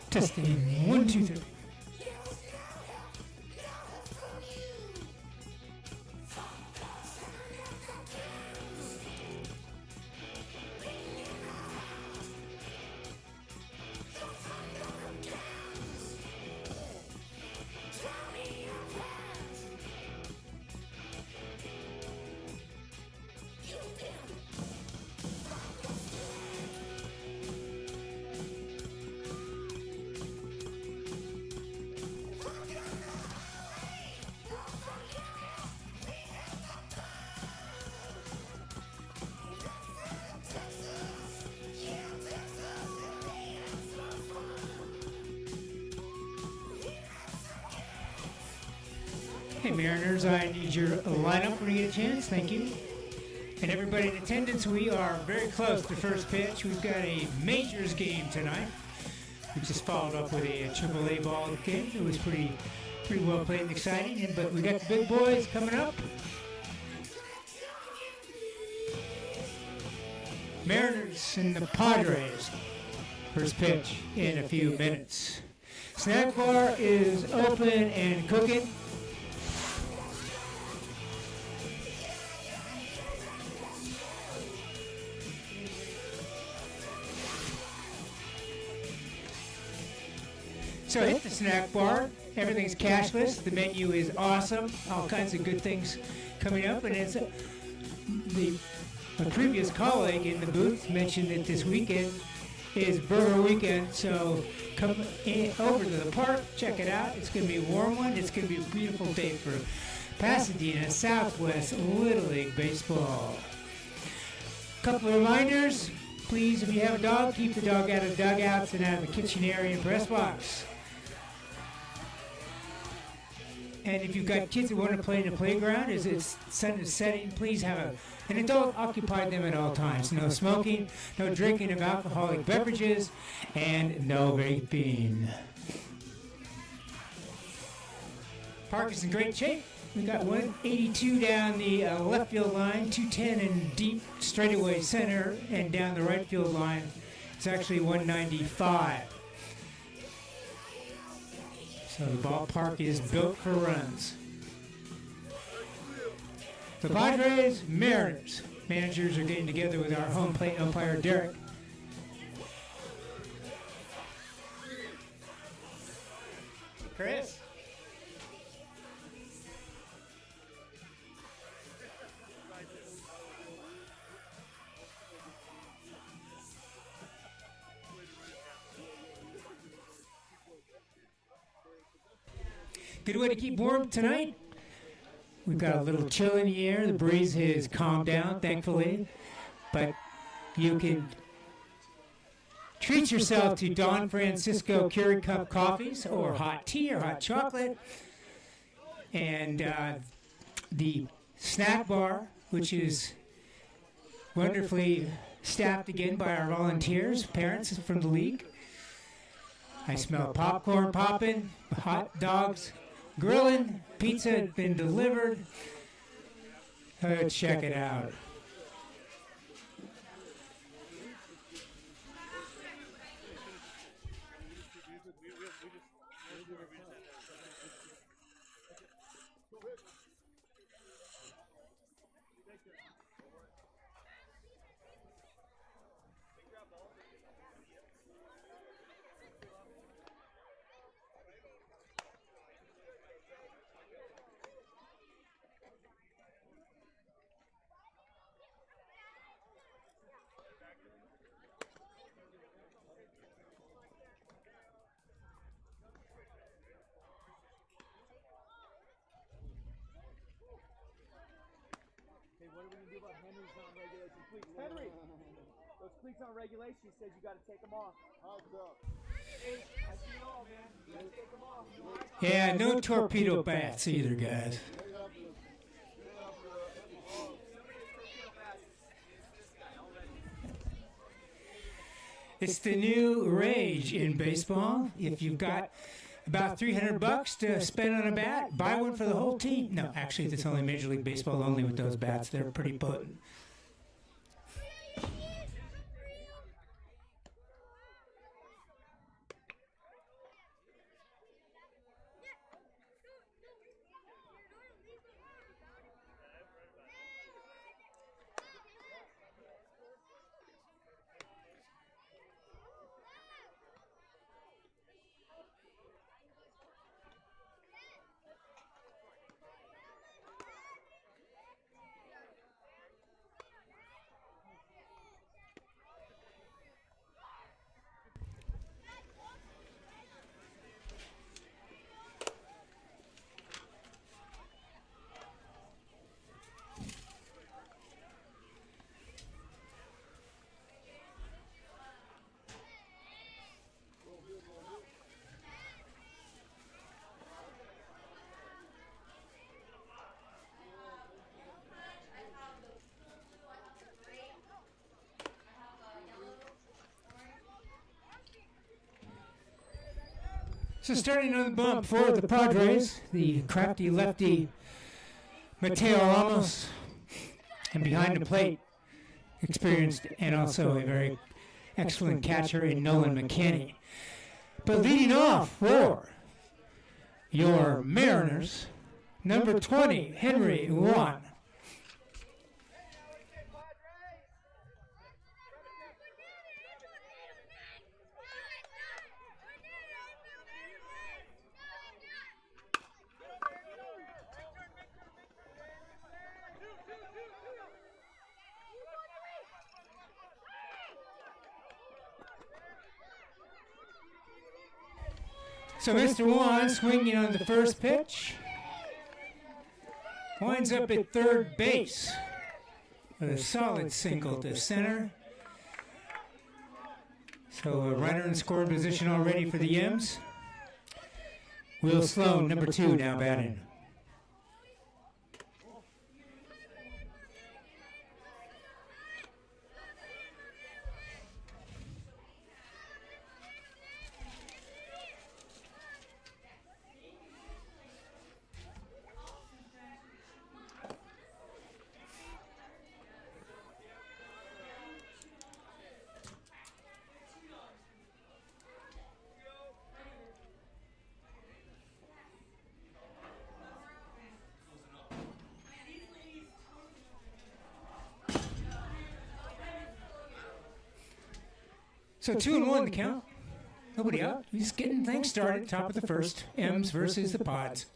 Testing. 1, 2, 3. Hey Mariners, I need your lineup when you get a chance, thank you. And everybody in attendance, we are very close to first pitch. We've got a majors game tonight. We just followed up with a AAA ball game. It was pretty well played and exciting, but we got the big boys coming up. Mariners and the Padres. First pitch in a few minutes. Snack bar is open and cooking. So hit the snack bar. Everything's cashless. The menu is awesome. All kinds of good things coming up. And it's a previous colleague in the booth mentioned that this weekend is burger weekend. So come over to the park, check it out. It's going to be a warm one. It's going to be a beautiful day for Pasadena Southwest Little League Baseball. Couple of reminders. Please, if you have a dog, keep the dog out of dugouts and out of the kitchen area and press box. And if you've got kids that want to play in the playground, as it's sun is setting, please have an adult occupy them at all times. No smoking, no drinking of alcoholic beverages, and no vaping. Park is in great shape. We got 182 down the left field line, 210 in deep straightaway center, and down the right field line, it's actually 195. So the ballpark is built for runs. The Padres, Mariners. Managers are getting together with our home plate umpire, Derek. Chris? Good way to keep warm tonight. We've got a little chill in the air. The breeze has calmed down, thankfully. But you can treat yourself to Don Francisco Keurig Cup coffees or hot tea or hot chocolate. And the snack bar, which is wonderfully staffed again by our volunteers, parents from the league. I smell popcorn popping, hot dogs grilling, pizza has been delivered. Let's check it out. Hey, what are we going to do about Henry's non-regulation cleats? Henry! Those cleats on regulation, he said you got to take them off. How's that? Hey, I see it all, man. You got to take them off. Yeah, no torpedo bats either, guys. It's the new rage in baseball. If you've got about $300 to spend on a bat, buy one for the whole team. No, actually, it's only Major League Baseball only with those bats. They're pretty potent. So starting on the bump for the Padres, the crafty lefty Mateo Ramos, and behind the plate, experienced and also a very excellent catcher in Nolan McKinney. But leading off for your Mariners, number 20, Henry Juan. So Mr. Juan swinging on the first pitch. Winds up at third base with a solid single to center. So a runner in scoring position already for the M's. Will Sloan, number 2, now batting. So 2-1 the count. Nobody out. He's getting things started. Top of the first. M's versus the Pods.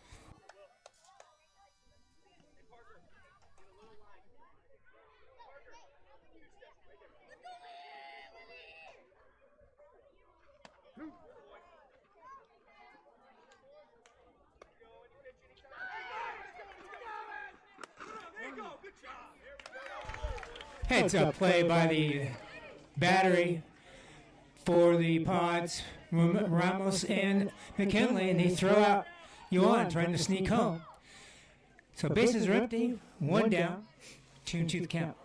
Heads up play by the battery for the Pods, Ramos and McKinley, and they throw out Yuan trying to sneak home. So bases are empty, 1 down, 2-2 the count.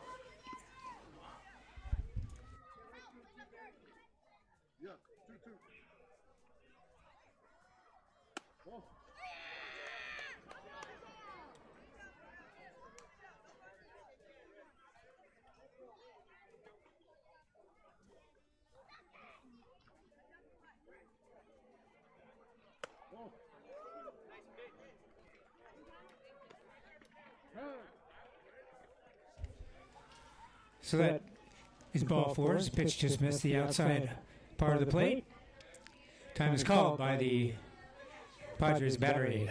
So that is ball 4. His pitch just missed the outside part of the plate. Time is called by the Padres battery.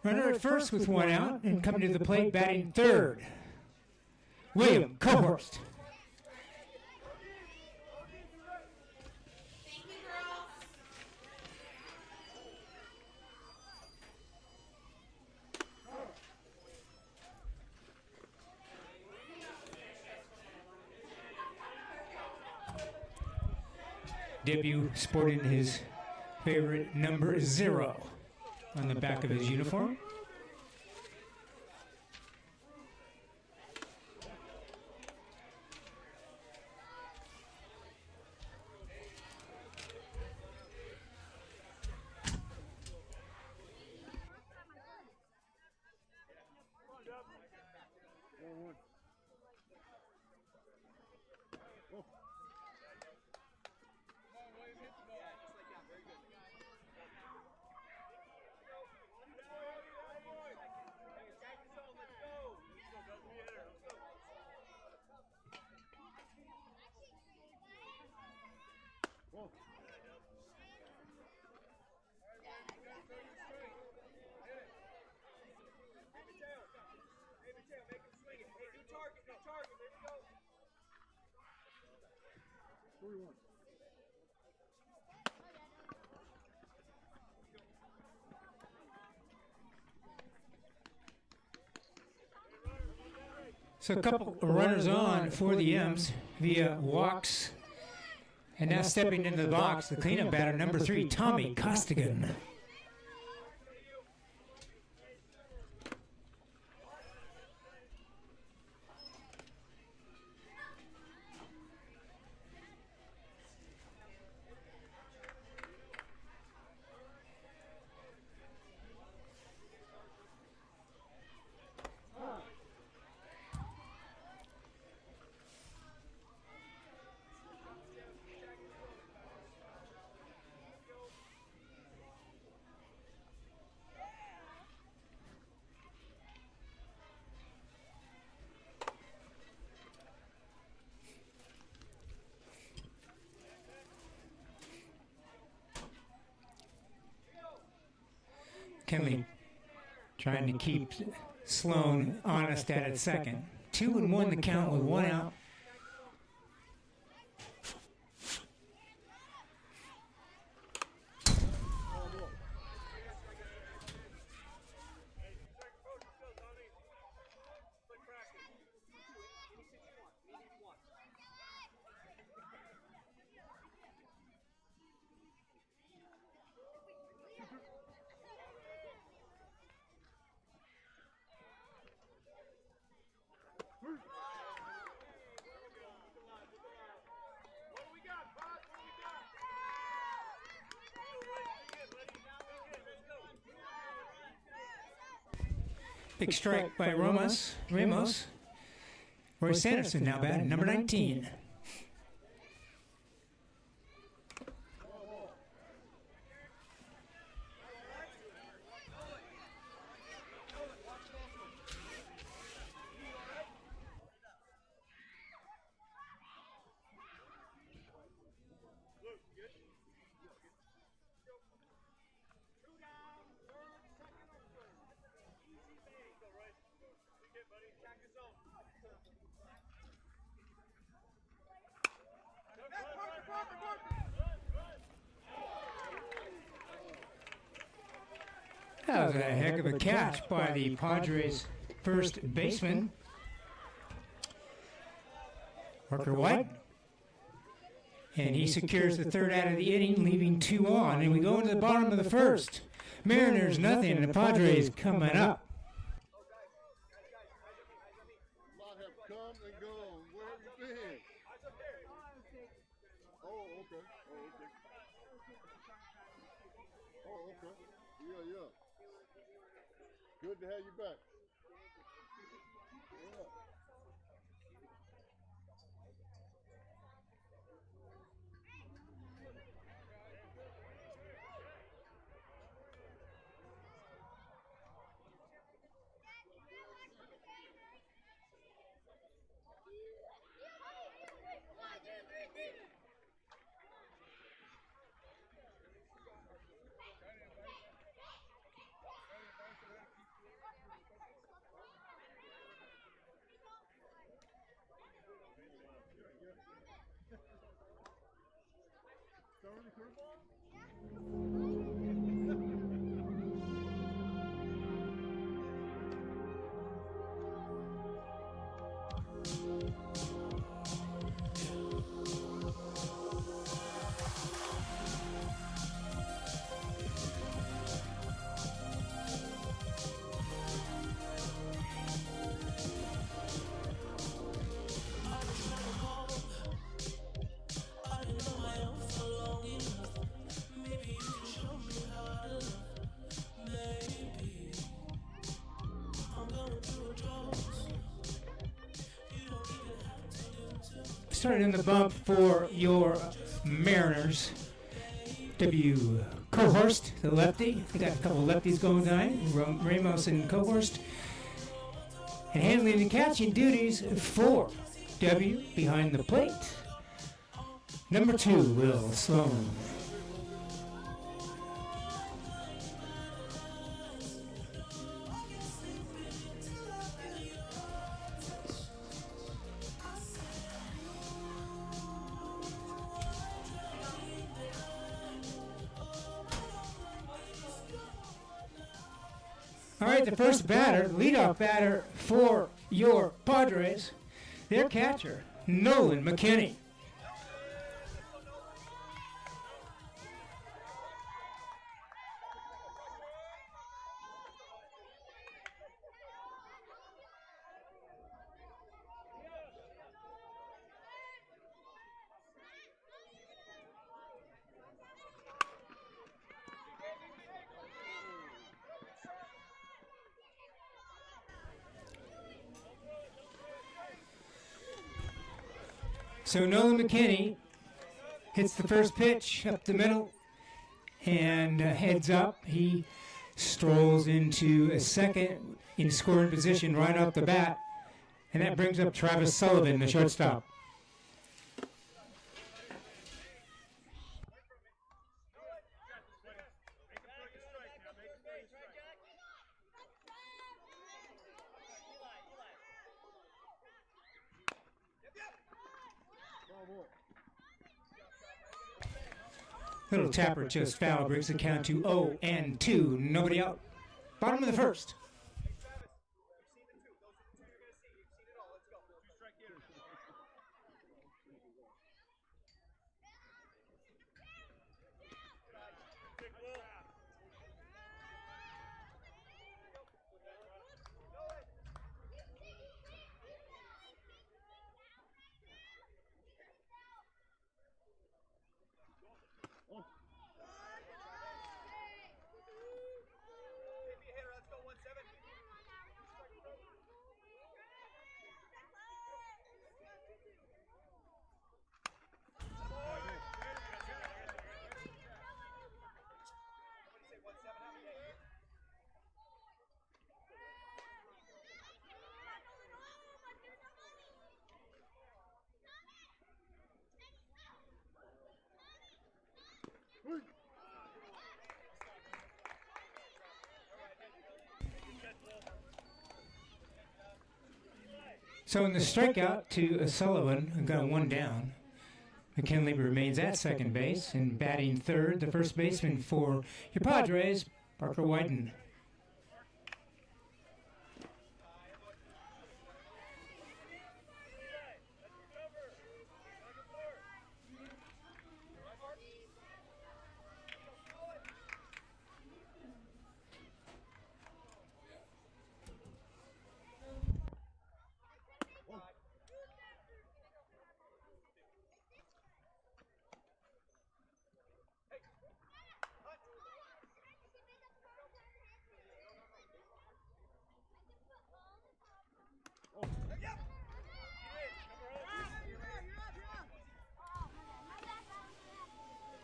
Runner at first with 1 out, and coming to the plate batting third, William Cohorst. Debut sporting his favorite number 0 on the back of his uniform. So a couple of runners on for the M's via walks. And now stepping into the box, the cleanup batter, number 3, Tommy Costigan. Kenley trying to keep Sloan honest at its second. 2-1 the count with 1 out. Big strike by Ramos. Roy Sanderson now batting, number 19. That was a heck of a catch by the Padres' first baseman, Parker White. And he secures the third out of the inning, leaving 2 on. And we go into the bottom of the first. Mariners nothing, and the Padres coming up. Good to have you back. Yeah. Started in the bump for your Mariners. W. Cohorst, the lefty. They got a couple lefties going tonight. Ramos and Cohorst. And handling the catching duties for W behind the plate. Number 2, Will Sloan. All right, the first batter, leadoff batter for your Padres, their catcher, Nolan McKinney. So Nolan McKinney hits the first pitch up the middle and heads up. He strolls into a second in scoring position right off the bat, and that brings up Travis Sullivan, the shortstop. Little tapper just foul, brings the count to 0-2. Nobody out. Bottom of the first. So in the strikeout to Sullivan, who got one down, McKinley remains at second base, and batting third, the first baseman for your Padres, Parker Wyden.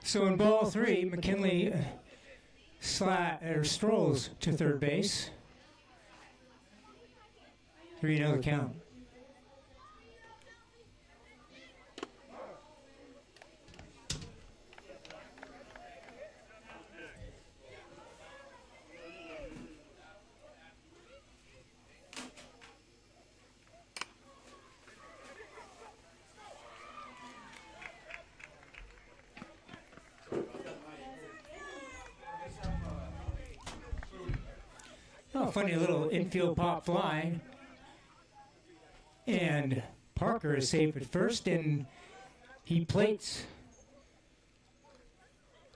So in ball three, McKinley strolls to third base. 3-0 the count. Oh, funny little infield pop fly. And Parker is safe at first, and he plates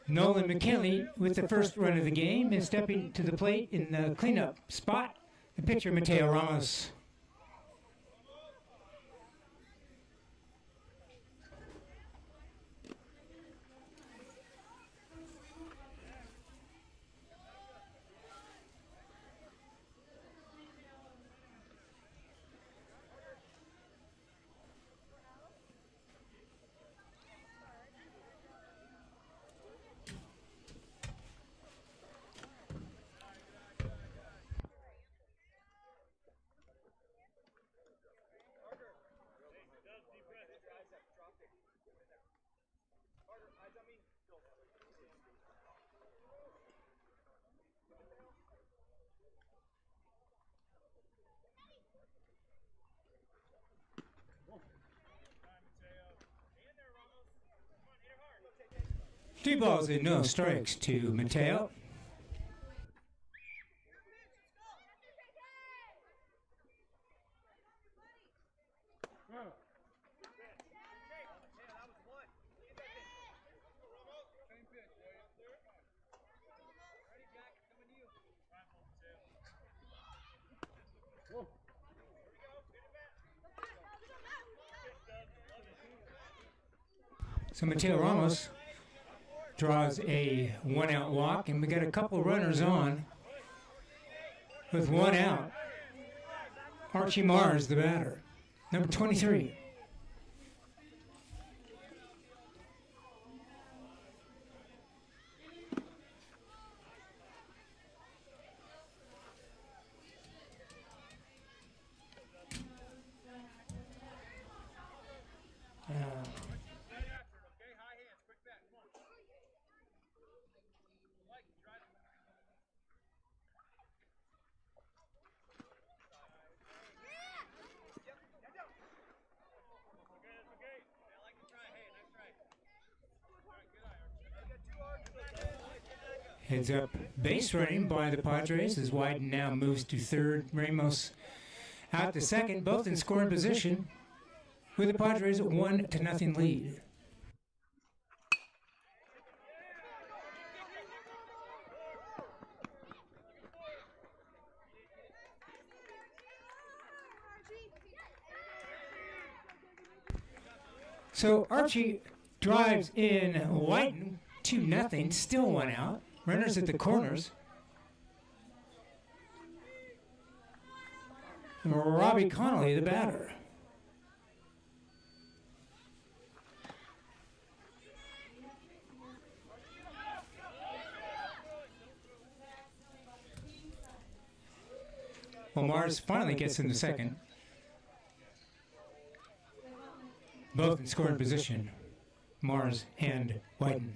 Nolan McKinley with the first run of the game, and stepping to the plate in the cleanup spot, the pitcher Mateo Ramos. Three balls and no strikes to Mateo. So Mateo Ramos draws a one-out walk, and we got a couple runners on with one out. Archie Mars, the batter, number 23. Heads up base running by the Padres as Wyden now moves to third. Ramos out to second, both in scoring position, with the Padres 1-0 lead. So Archie drives in Wyden, 2-0, still one out. Runners at the corners. Robbie Connolly, the batter. Well, Mars finally gets in the second. Both in scoring position, Mars and Wyden.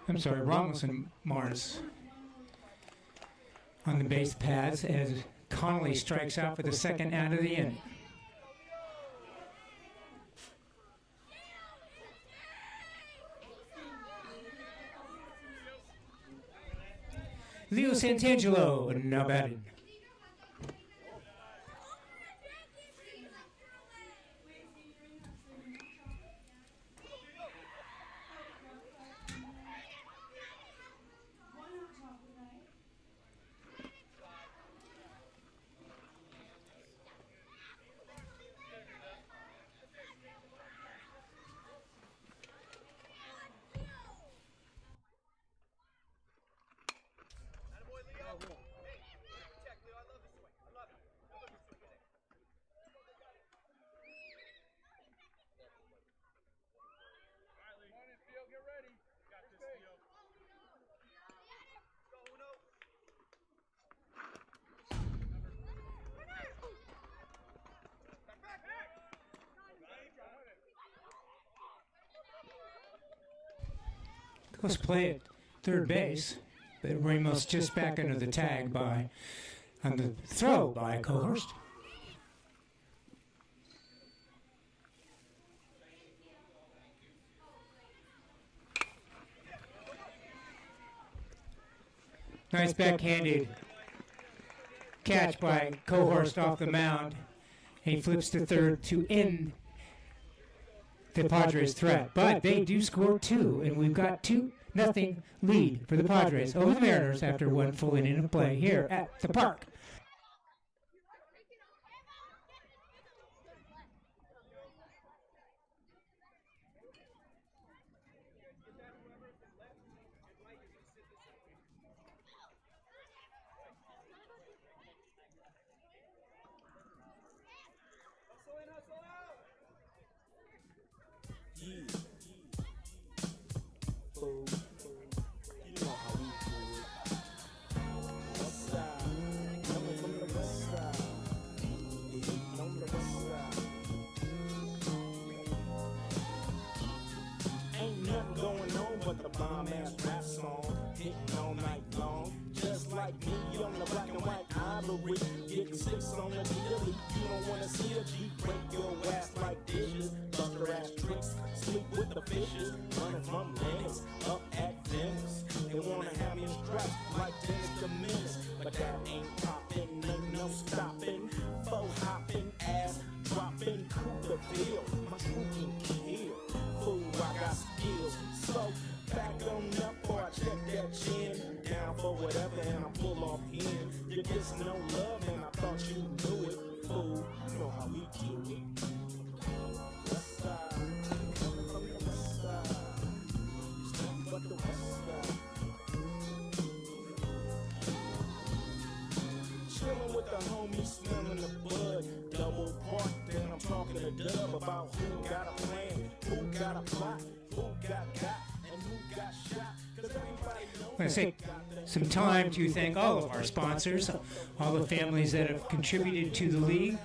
I'm sorry, Ramos and Mars on the base paths as Connolly strikes out for the second out of the inning. Leo Santangelo now batting. Let's play at third base, but Ramos just back under the tag on the throw by Cohorst. Nice backhanded catch by Cohorst off the mound. He flips to third to end the Padres' threat, but they do score two, and we've got 2-0 lead for the Padres over the Mariners after one full inning of play here at the park. Getting six on the daily, you don't wanna see a G break your ass like dishes, buster ass tricks, sleep with the fishes, running from Lennox up at Venice. They wanna have me in straps like Dennis the Menace, but that ain't poppin', ain't no stopping, faux hopping, ass dropping, Cooper field, my crew can kill. Fool, I got skills, so back on up or I check that chin, down for whatever and I pull off in. You just no love and I thought you knew it, fool. You know how we do it. West side, coming from the west side. It's nothing but the west side. Chillin' with the homies, smelling the bud. Double parked and I'm talking to Dub about who got a plan, who got a plot, who got and who got shot. I'm going to take some time to thank all of our sponsors, all the families that have contributed to the league.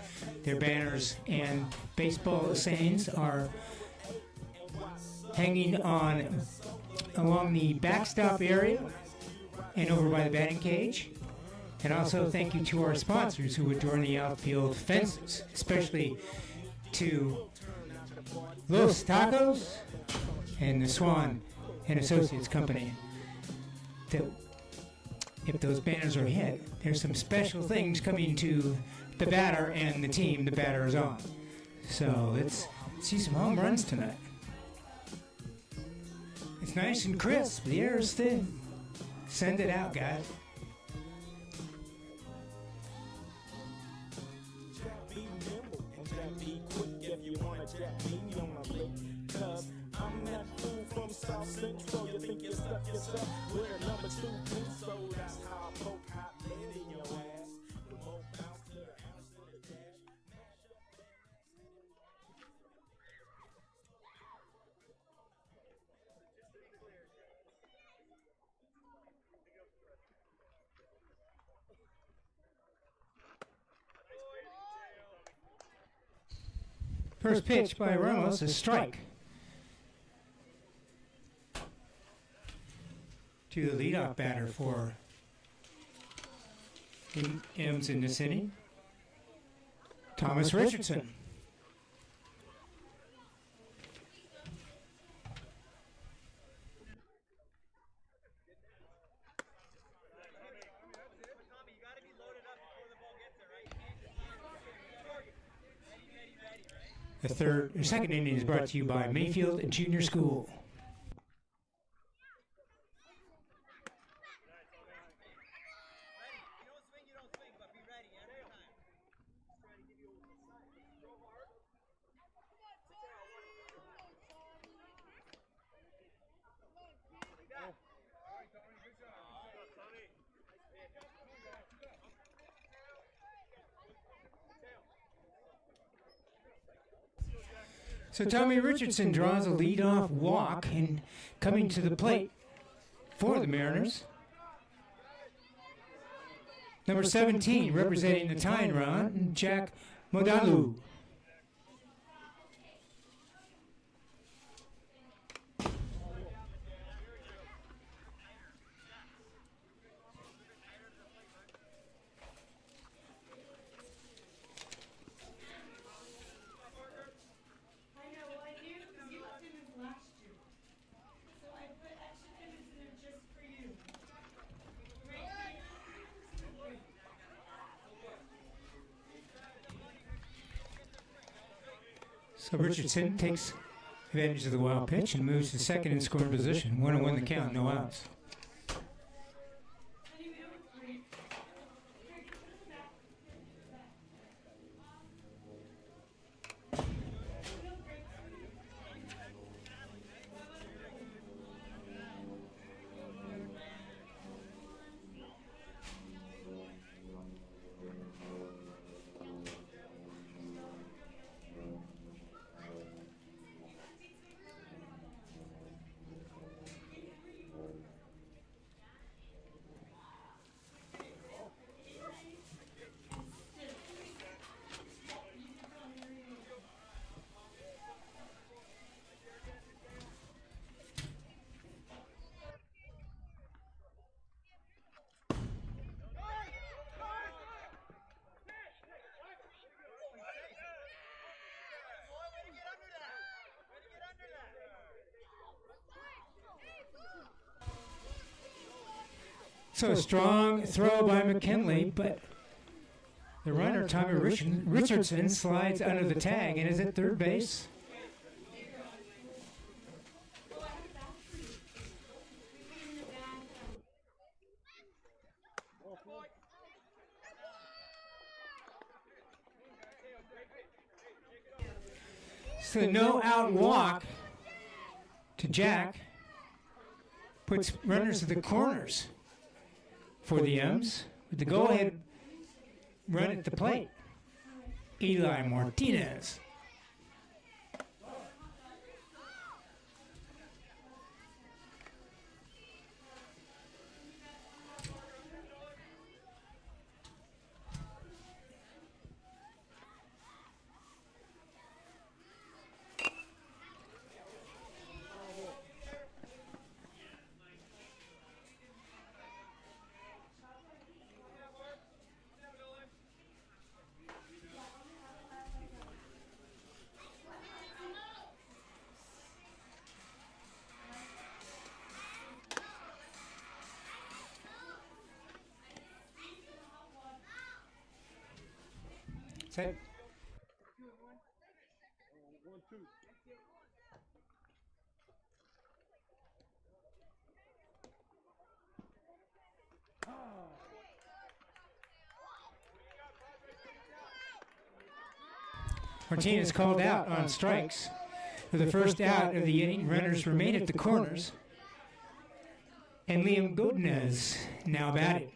Their banners and baseball sayings are hanging on along the backstop area and over by the batting cage. And also thank you to our sponsors who adorn the outfield fences, especially to Los Tacos and the Swan and Associates Company. That if those banners are hit, there's some special things coming to the batter and the team the batter is on. So let's see some home runs tonight. It's nice and crisp. The air is thin. Send it out, guys. Be nimble and Jack be quick if you wanna Jack me on a lick. Cause I'm that fool from South Central. You think you stuck yourself with a number 2 piece, so that's how I poke hot lead in your ass. The more bounce to the ounce in the dash. First pitch by Ramos, a strike. To the leadoff batter for M's in this inning, Thomas Richardson. The second inning is brought to you by Mayfield Junior School. So Tommy Richardson draws a leadoff walk and coming to the plate for the Mariners. Number 17, representing the tying run, Jack Modalu. So Richardson takes advantage of the wild pitch and moves to second in scoring position. 1-1 the count, no outs. So a strong throw by McKinley, but the runner, Tommy Richardson, slides under the tag and is at third base. So the no-out walk to Jack puts runners at the corners for the M's, with the go-ahead run at the plate, Eli Martinez. Set. 1-2. Martinez called out on strikes. For the first out of the inning, runners remain at the corners. And Liam Godinez now batting.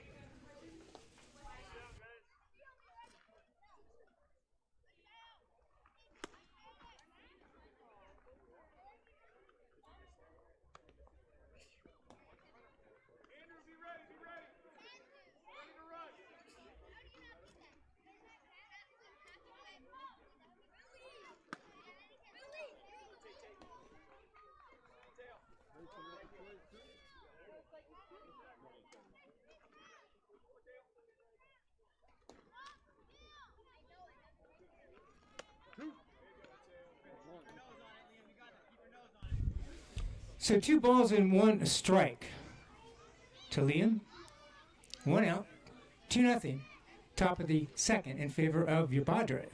So 2 balls and 1 strike to Liam. 1 out, 2-0. Top of the second in favor of your Padres.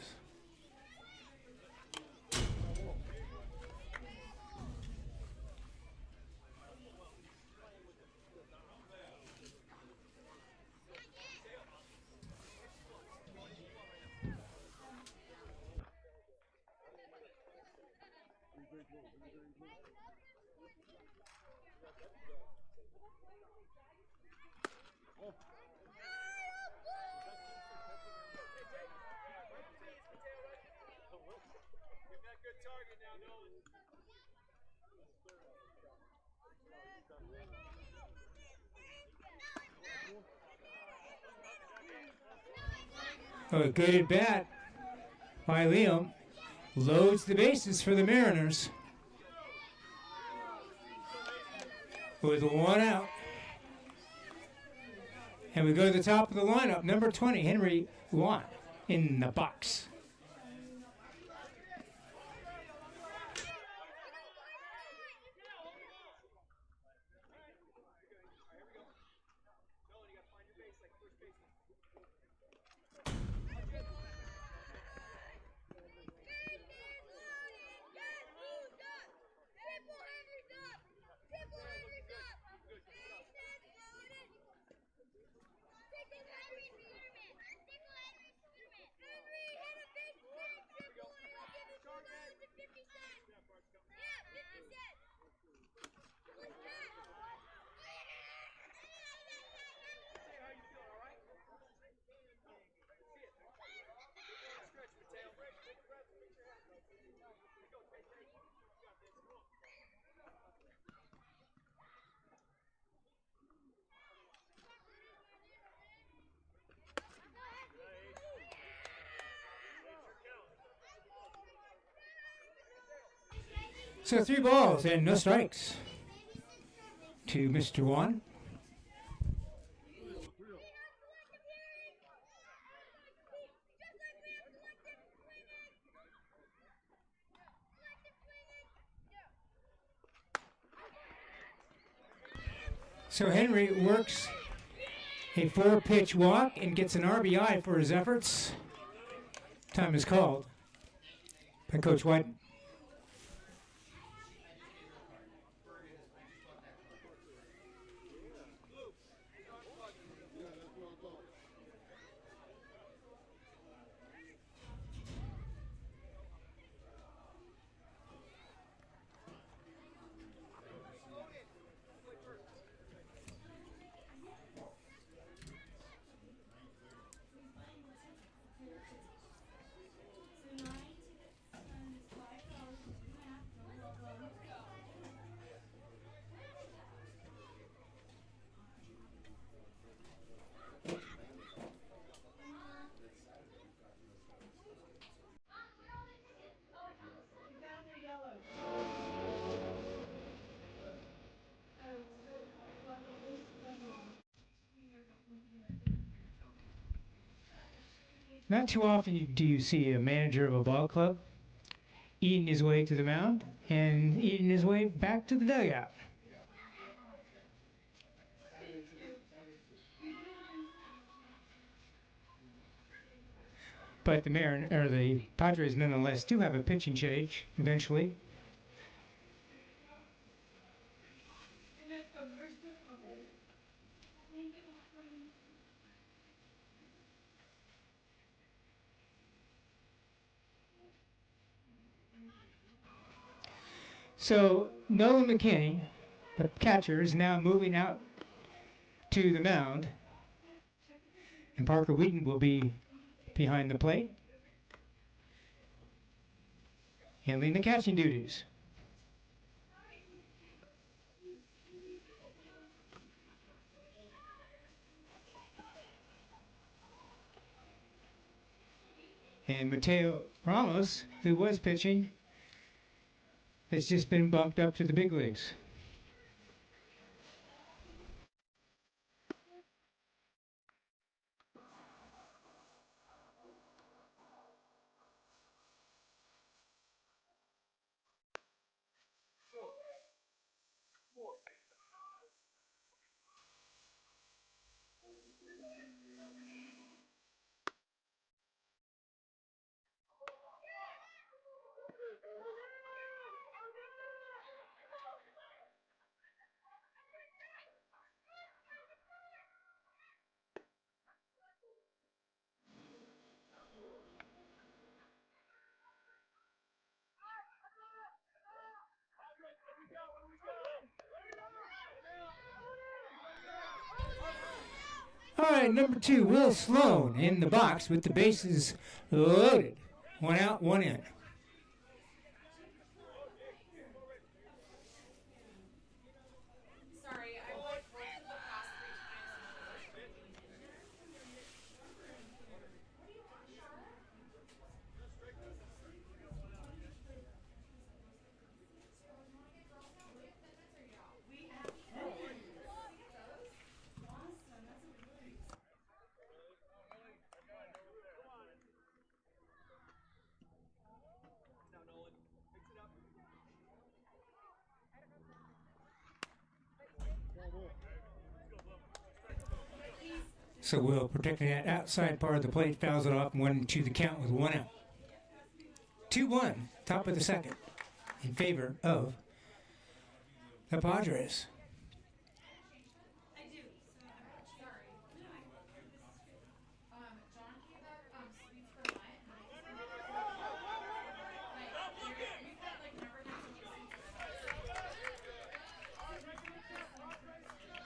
A good at bat by Liam. Loads the bases for the Mariners. With 1 out. And we go to the top of the lineup. Number 20, Henry Watt in the box. So 3 balls and no strikes to Mr. Juan. So Henry works a 4-pitch walk and gets an RBI for his efforts. Time is called by Coach White. Not too often do you see a manager of a ball club eating his way to the mound and eating his way back to the dugout. But the Padres nonetheless do have a pitching change eventually. So Nolan McKinney, the catcher, is now moving out to the mound, and Parker Wheaton will be behind the plate, handling the catching duties. And Mateo Ramos, who was pitching, has just been bumped up to the big leagues. All right, number 2, Will Sloan in the box with the bases loaded. 1 out, 1 in. So Will protecting that outside part of the plate, fouls it off and 1-2 the count with 1 out. 2-1, top of the second, in favor of the Padres.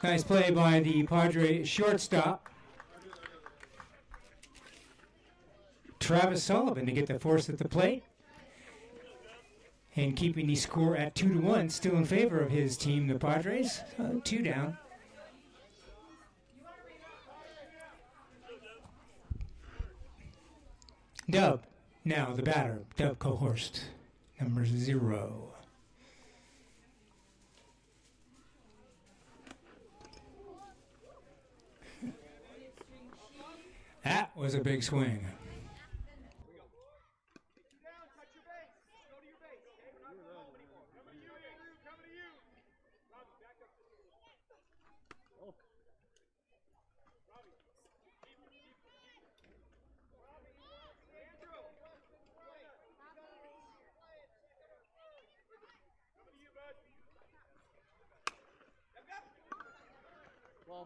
Nice play by the Padres shortstop, Travis Sullivan, to get the force at the plate and keeping the score at 2-1, still in favor of his team, the Padres. 2 down. Dub, now the batter, Dub Cohorst, number 0. That was a big swing.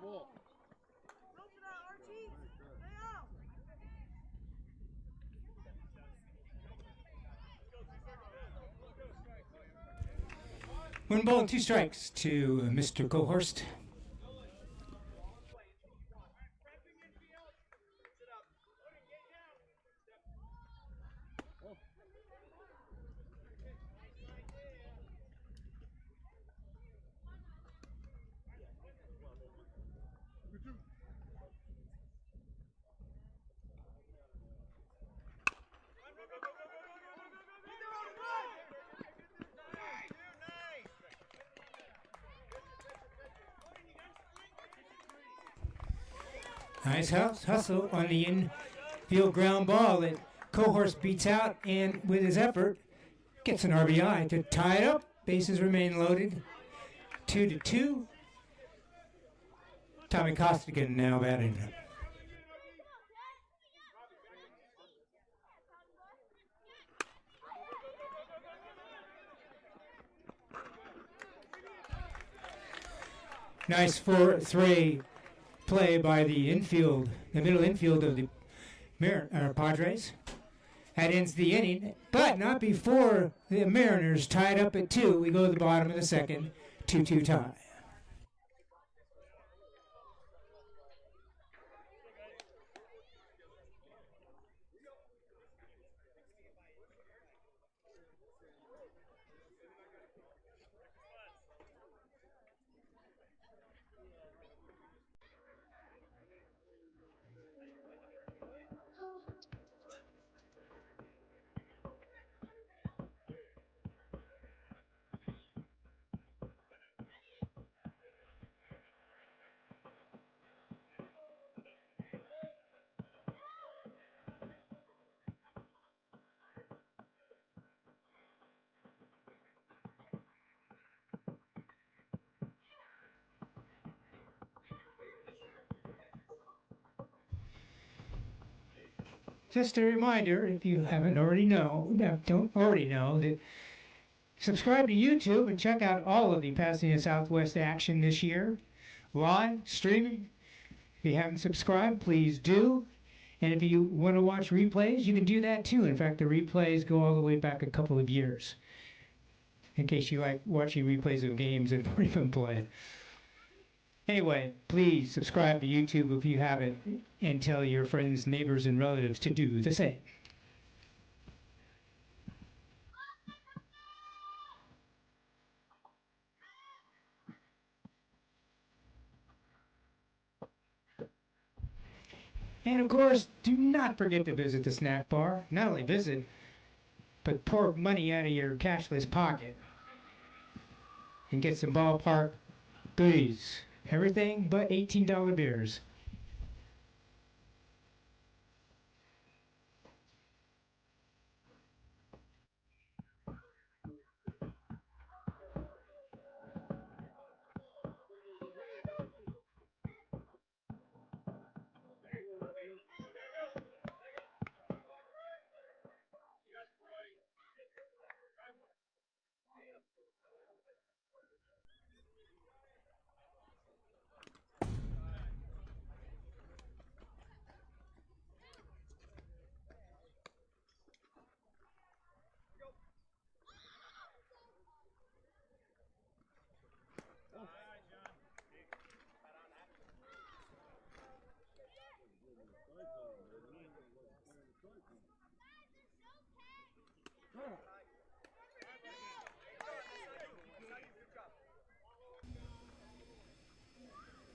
Ball. One ball and 2 strikes to Mr. Cohorst. Nice hustle on the infield ground ball that Cohorst beats out, and with his effort, gets an RBI to tie it up. Bases remain loaded. 2-2. Tommy Costigan now batting. Nice 4-3 play by the infield, the middle infield of the Padres. That ends the inning, but not before the Mariners tied up at 2. We go to the bottom of the second, 2-2 tie. Just a reminder, if you don't already know, that subscribe to YouTube and check out all of the Pasadena Southwest action this year. Live, streaming. If you haven't subscribed, please do. And if you want to watch replays, you can do that too. In fact, the replays go all the way back a couple of years. In case you like watching replays of games that we've been playing. Anyway, please subscribe to YouTube if you haven't, and tell your friends, neighbors, and relatives to do the same. And of course, do not forget to visit the snack bar. Not only visit, but pour money out of your cashless pocket and get some ballpark goodies. Everything but $18 beers.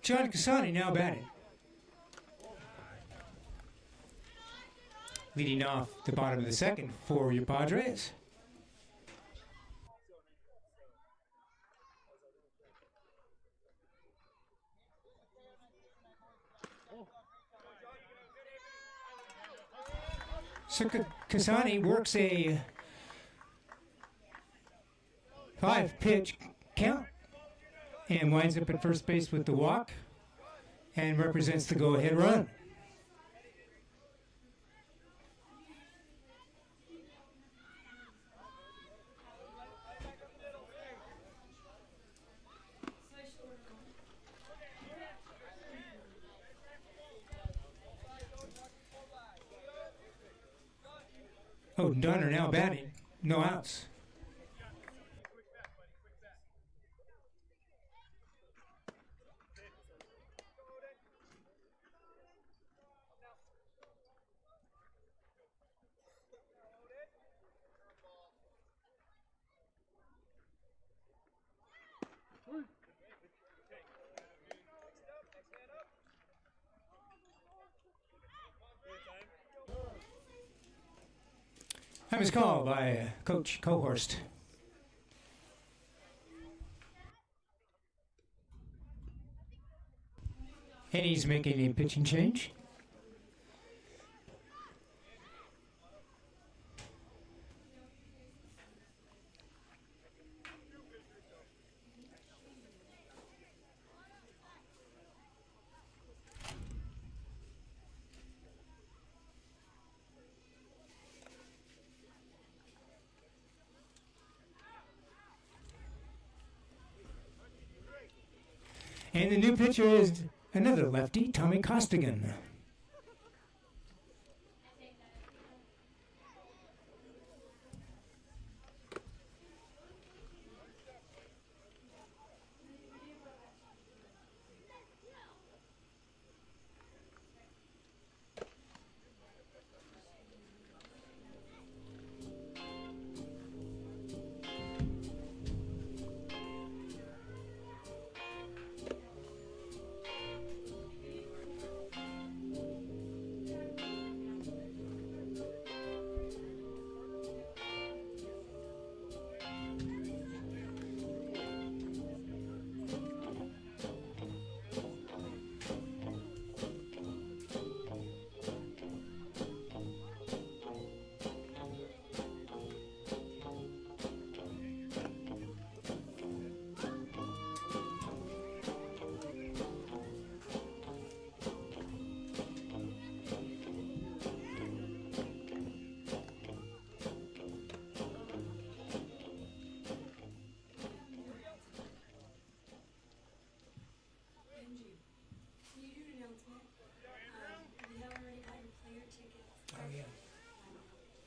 John Casani now batting. Leading off the bottom of the second for your Padres. So Casani works a 5-pitch count and winds up at first base with the walk and represents the go-ahead run. Oh, Donner now batting. No outs. That was called by Coach Cohorst. And he's making a pitching change. And the new pitcher is another lefty, Tommy Costigan.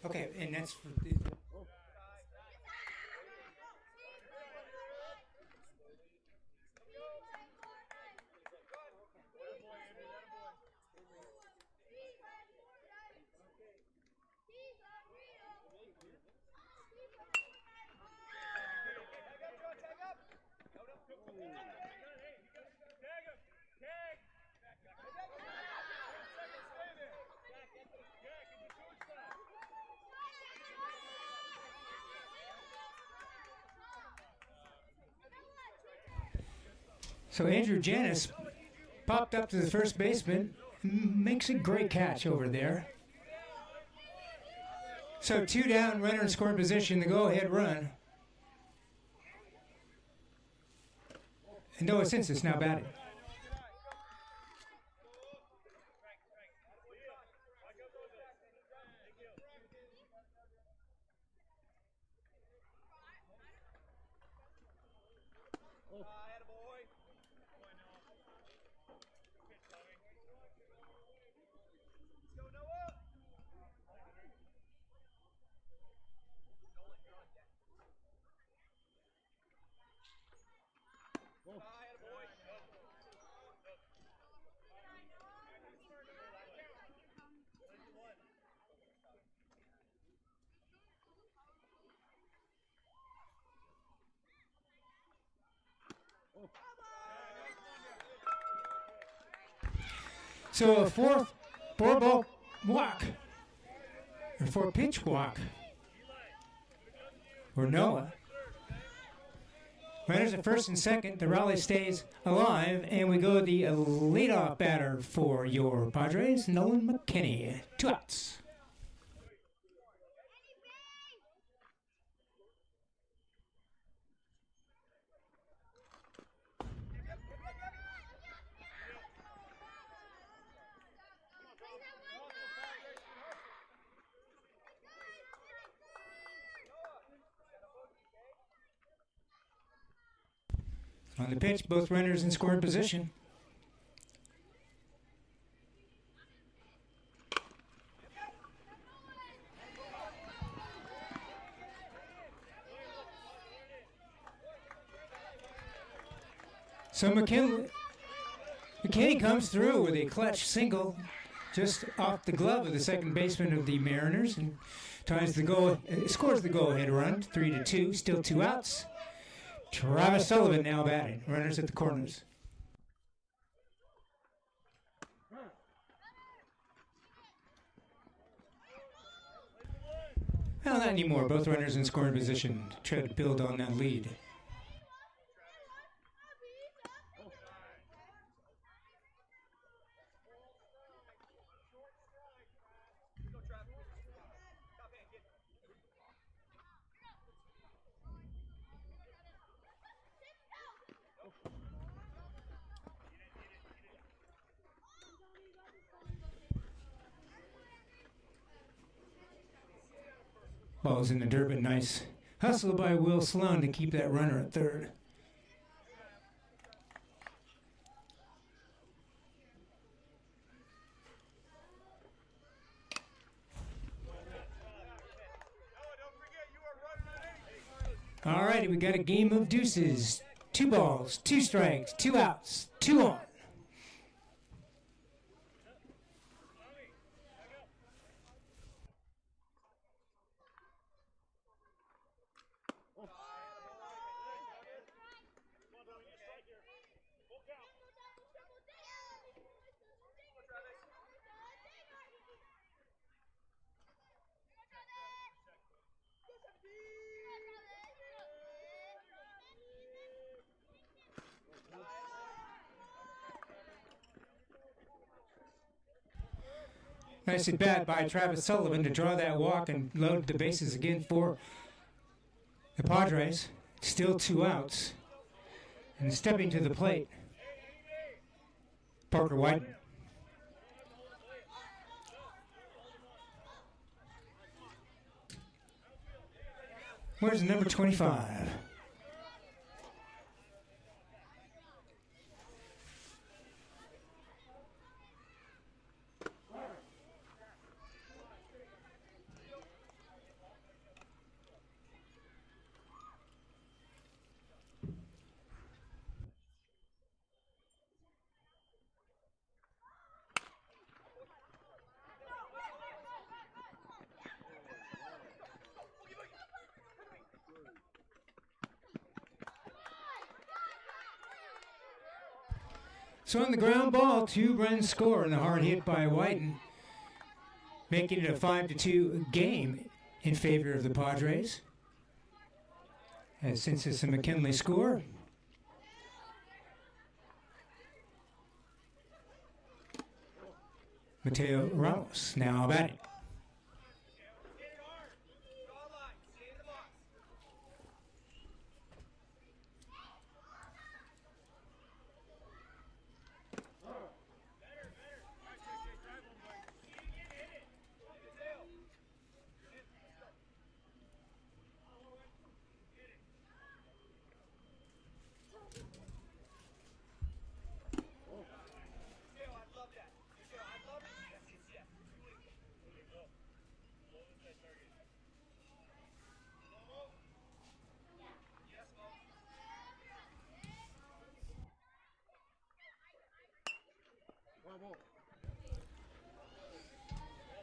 Okay, and that's for the, so Andrew Janis popped up to the first baseman, makes a great catch over there. So 2 down, runner in scoring position, the go-ahead run. And Noah Simpson's now batting. So a four-ball walk, or 4-pitch walk, or Noah. Runners at first and second, the rally stays alive, and we go the leadoff batter for your Padres, Nolan McKinney. 2 outs. On the pitch, both runners in scoring position. So McKinney comes through with a clutch single just off the glove of the second baseman of the Mariners and scores the go-ahead run, 3-2, still 2 outs. Travis Sullivan now batting. Runners at the corners. Well, not anymore. Both runners in scoring position. Try to build on that lead. Ball's in the dirt, but nice hustle by Will Sloan to keep that runner at third. All righty, we got a game of deuces. 2 balls, 2 strikes, 2 outs, 2 on. Nice at bat by Travis Sullivan to draw that walk and load the bases again for the Padres. Still 2 outs. And stepping to the plate, Parker White. Where's number 25? So on the ground ball, 2-run score and a hard hit by Whiten, making it a 5-2 game in favor of the Padres. As since it's a McKinley score. Mateo Ramos now batting.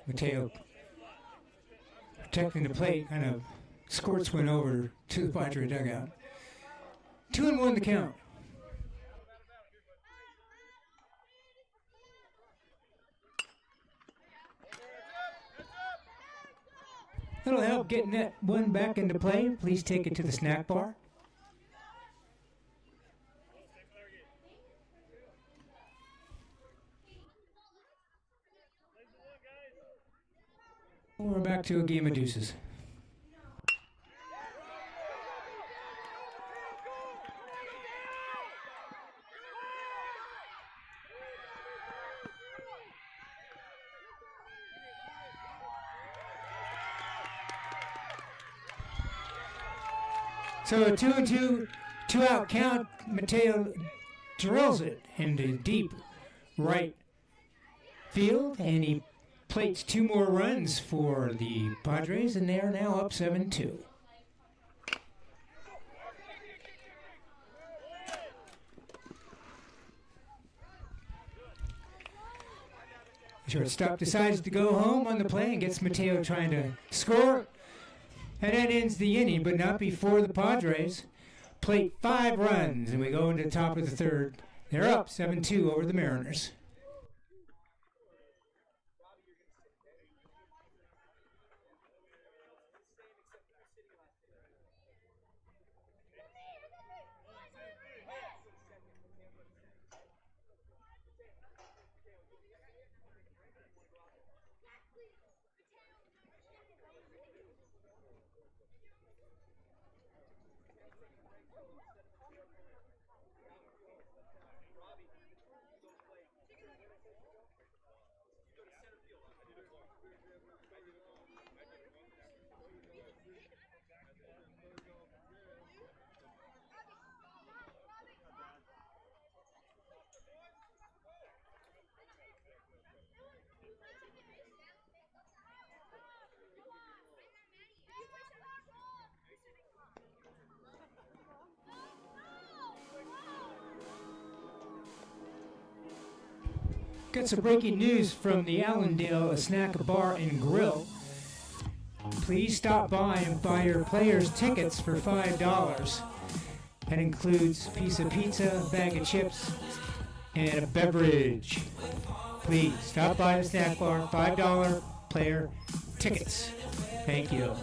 Mateo protecting the plate, kind of squirts one over to the Padre dugout. 2-1 the count. That'll help getting that one back into play. Please take it to the snack bar. We're back to a game of deuces. So a 2-2, 2-out count. Mateo drills it into deep right field, and he plates 2 more runs for the Padres, and they are now up 7-2. Shortstop decides to go home on the play and gets Mateo trying to score. And that ends the inning, but not before the Padres plate 5 runs, and we go into the top of the 3rd. They're up 7-2 over the Mariners. Got some breaking news from the Allendale Snack Bar and Grill. Please stop by and buy your players tickets for $5. That includes a piece of pizza, a bag of chips, and a beverage. Please stop by the snack bar, $5 player tickets. Thank you.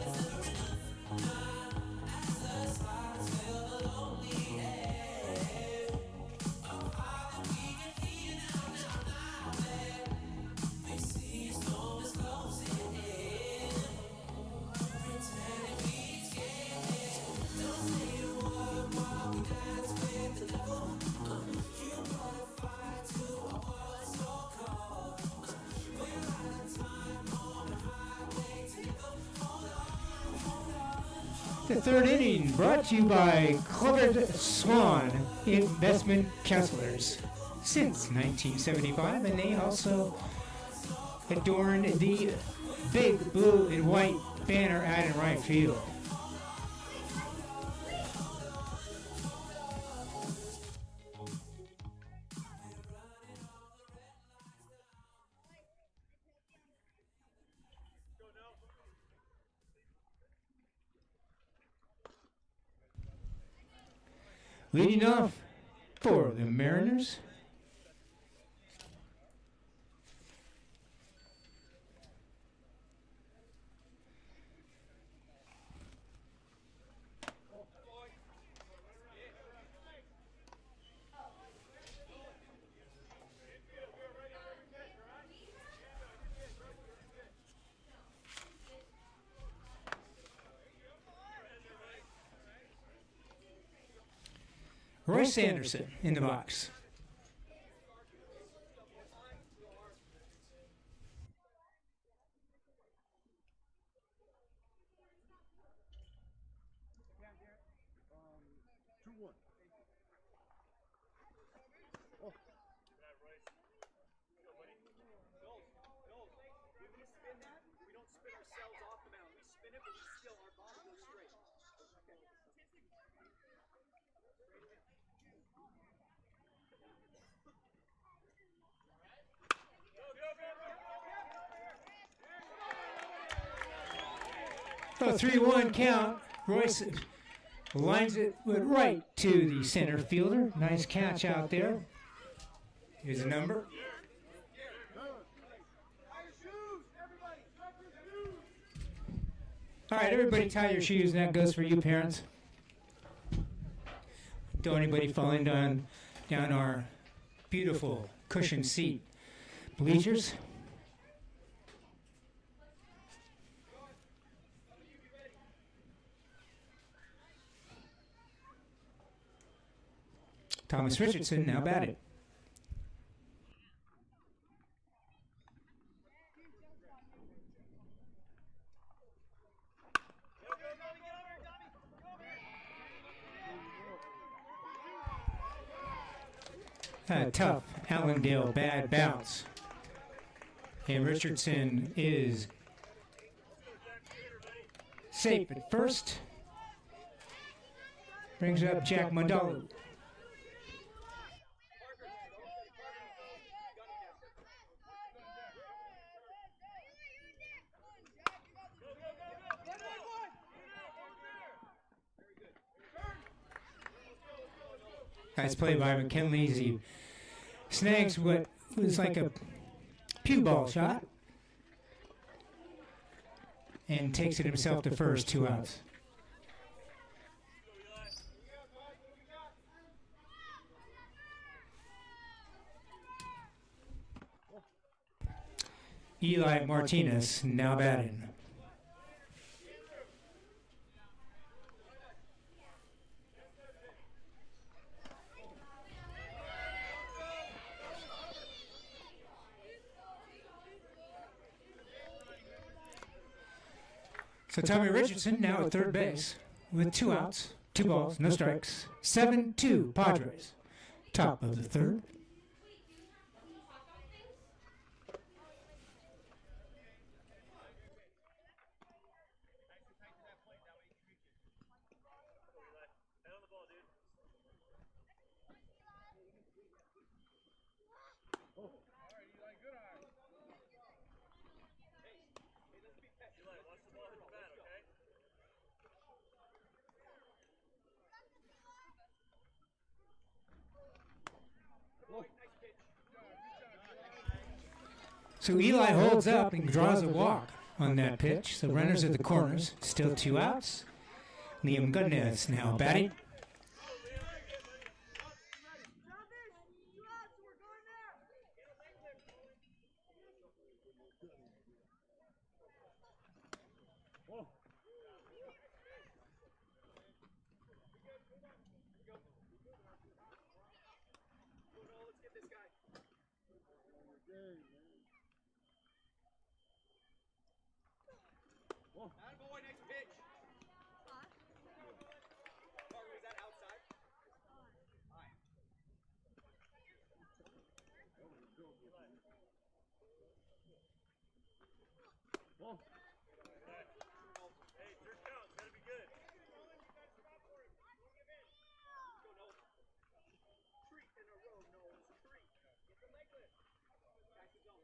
The third inning brought to you by Clever Swan Investment Counselors since 1975, and they also adorned the big blue and white banner out in right field. Leading off for the Mariners, Royce Anderson in the box. A 3-1 count. Royce lines it right to the center fielder. Nice catch out there. Here's a number. All right, everybody tie your shoes. And that goes for you, parents. Don't anybody falling down our beautiful cushioned seat bleachers. Thomas Richardson now batted. A tough Allendale bad bounce. And Richardson is safe at first. Brings up Jack Mandalu. Nice play by McKinley. He snags what was like a pew ball shot and takes it himself to first, 2 outs. Eli Martinez now batting. So Tommy Richardson now at third base with 2 outs, 2 balls, no strikes. 7-2 Padres. Top of the third. So Eli holds up and draws a walk on that pitch. The runners at the corners, still 2 outs. Liam Goodness now batting. Attaboy, next pitch. Carter, is that outside? Fine. Hey, third down. It's gotta be good. Go, Noel. 3 in a row, Noel. 3. Get the leg lift. Back to zone.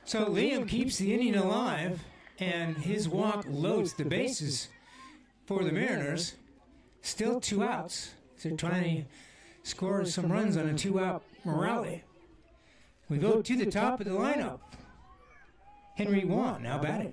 So Liam keeps the inning alive, and his walk loads the bases for the Mariners. Still 2 outs. They're trying to score some runs on a 2-out rally. We go to the top of the lineup. Henry Wan now batting.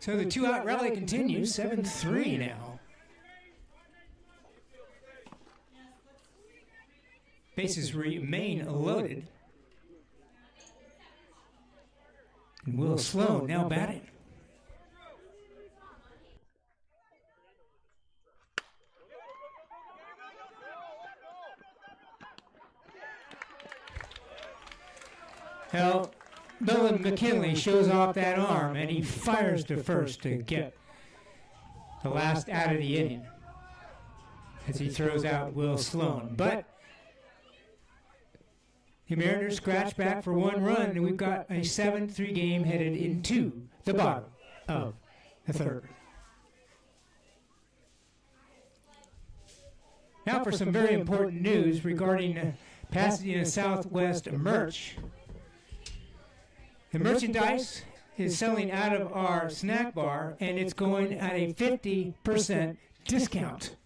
So the 2-out rally continues, 7-3 now. Bases remain loaded. And Will Sloan now batting. Well, Nolan McKinley shows off that arm, and he fires to first to get the last out of the inning as he throws out Will Sloan. But the Mariners scratch back for 1 run, and we've got a 7-3 game headed into the bottom of the 3rd. Now for some very important news regarding Pasadena Southwest merch. The merchandise is selling out of our snack bar, and it's going at a 50% discount.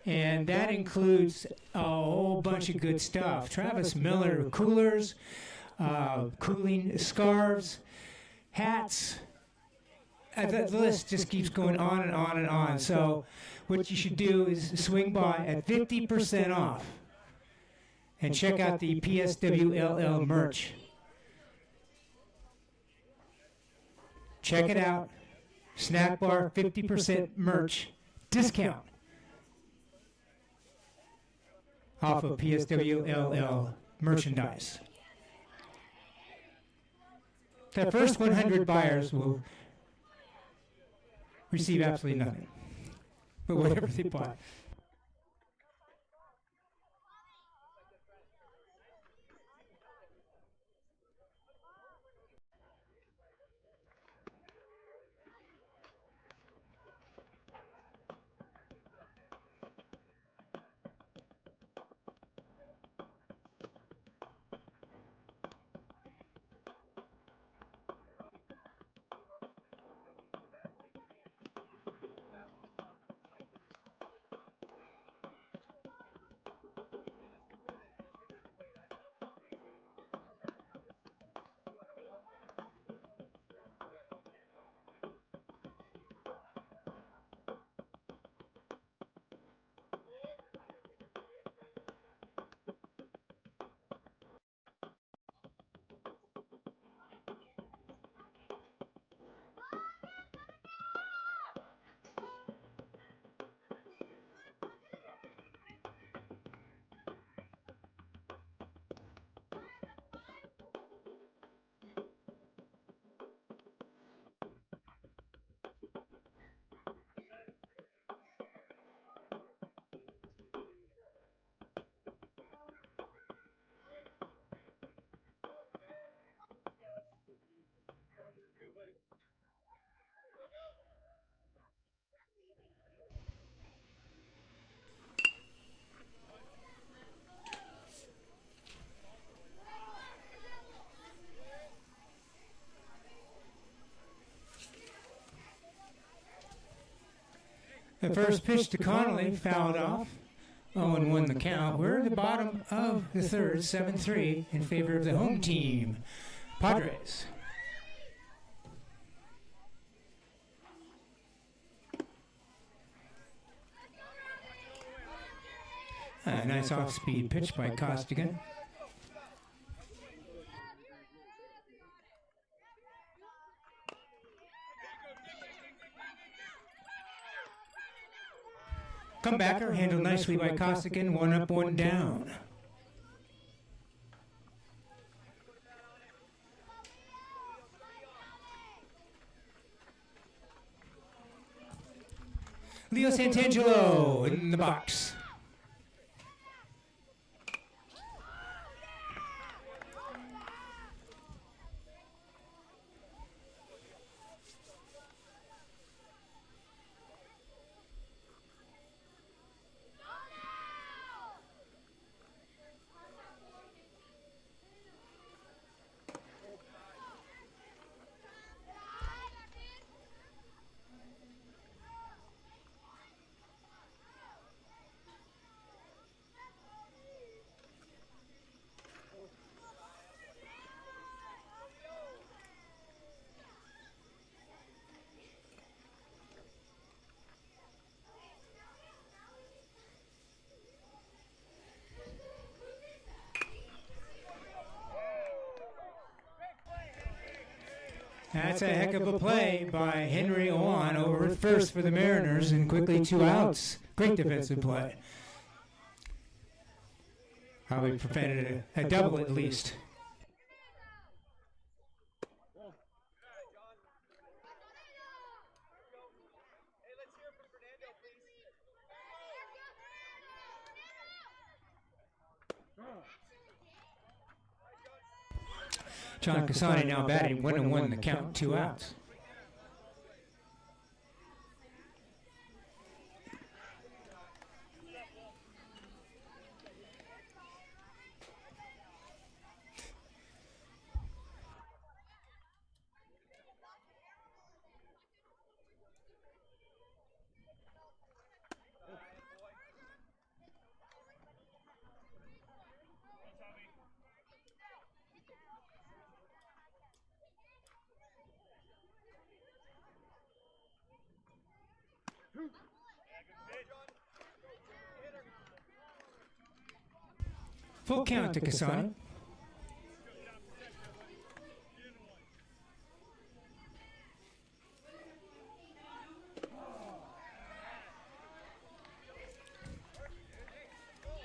And that includes a whole bunch of good stuff. Travis Miller coolers, cooling scarves, hats. The list just keeps going on and on and on. So what you should do is swing by at 50% off and check out the PSWLL merch. Check it out. Snack bar, 50% merch discount off of PSWLL merchandise. The first 100 buyers will receive absolutely nothing, but whatever they buy. The first pitch to Connolly fouled off. Owen won the count. We're in the bottom of the third, 7-3 in favor of the home team, Padres. A nice off-speed pitch by Costigan. Comebacker handled nicely by Costigan, 1 up, 1 down. Leo Santangelo in the box. That's a heck of a play by Henry Owen over at first for the Mariners, and quickly 2 outs. Great defensive play. Probably prevented a double at least. John Casani now batting 1-1 the count, 2 outs. Full count to Casani.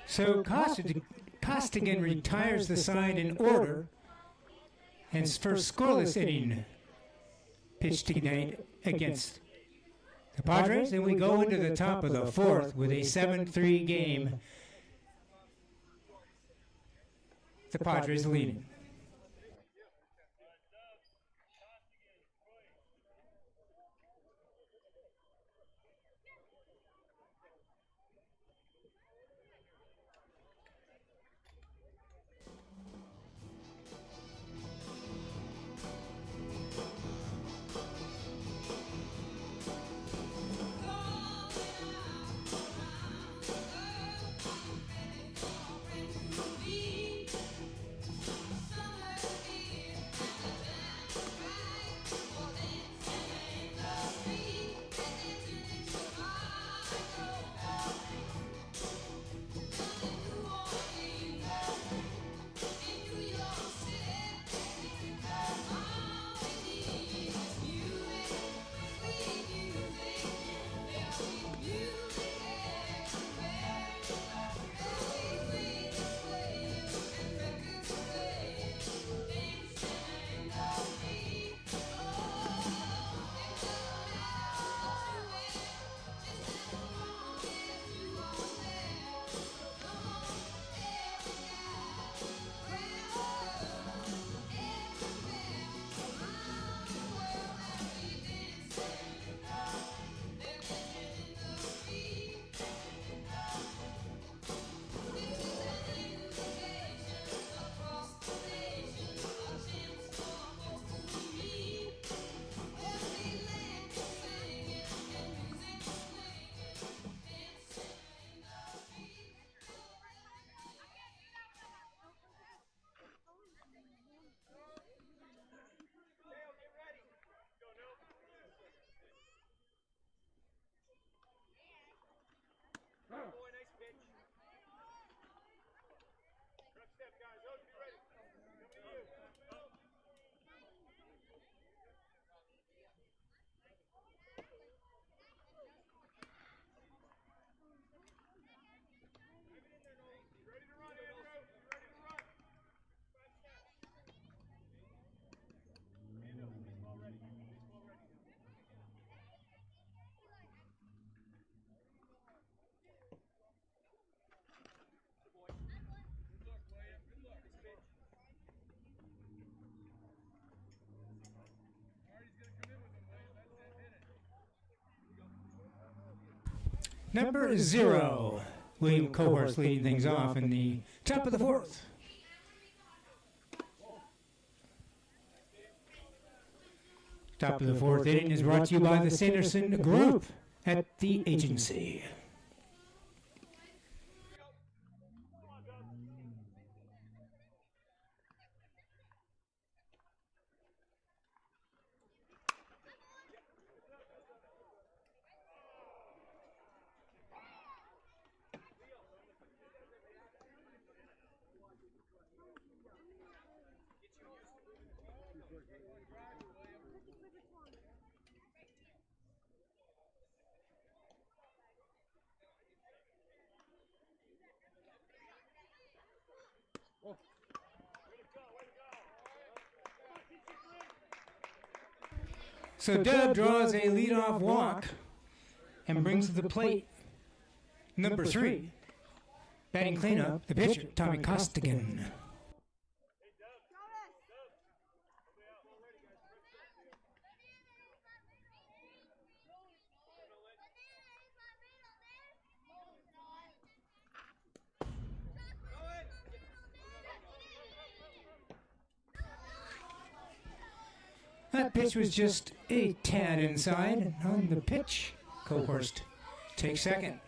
So Costigan retires the sign in order and first scoreless inning pitched tonight against the Padres. And we go into the top of the fourth with a 7-3 game. The Padres leading. Number 0, William Cohorst leading things off in the top of the fourth. Top of the fourth inning is brought to you by the Sanderson Group at the agency. So Dub draws a leadoff walk and brings to the plate number 3. Batting cleanup, the pitcher, Tommy Costigan. That pitch was just a tad inside on the pitch. Cohorst takes second.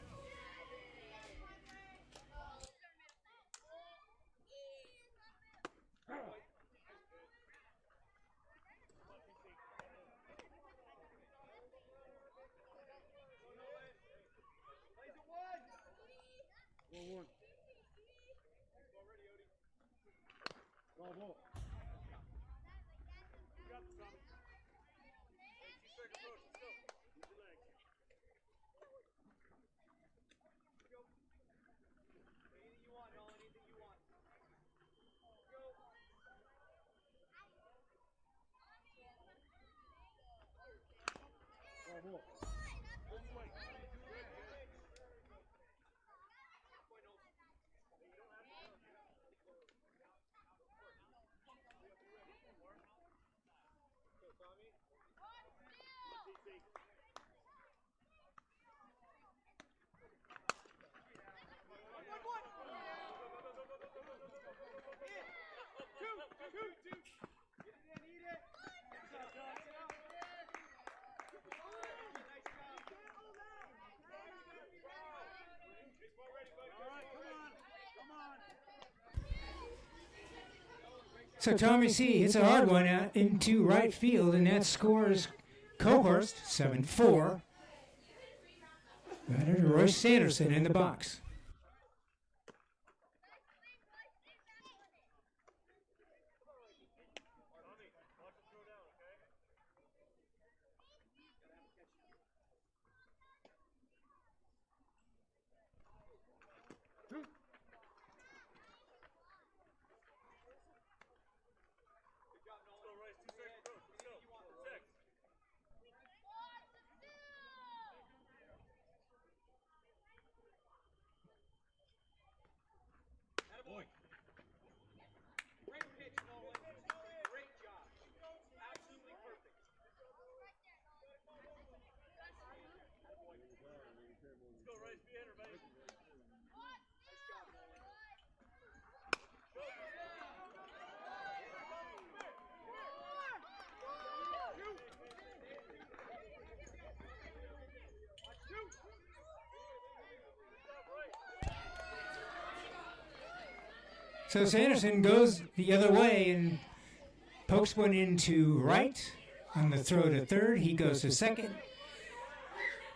So Tommy C hits a hard one out into right field, and that scores Cohorst 7-4. Batter Royce Sanderson in the box. So Sanderson goes the other way and pokes one into right on the throw to third. He goes to second.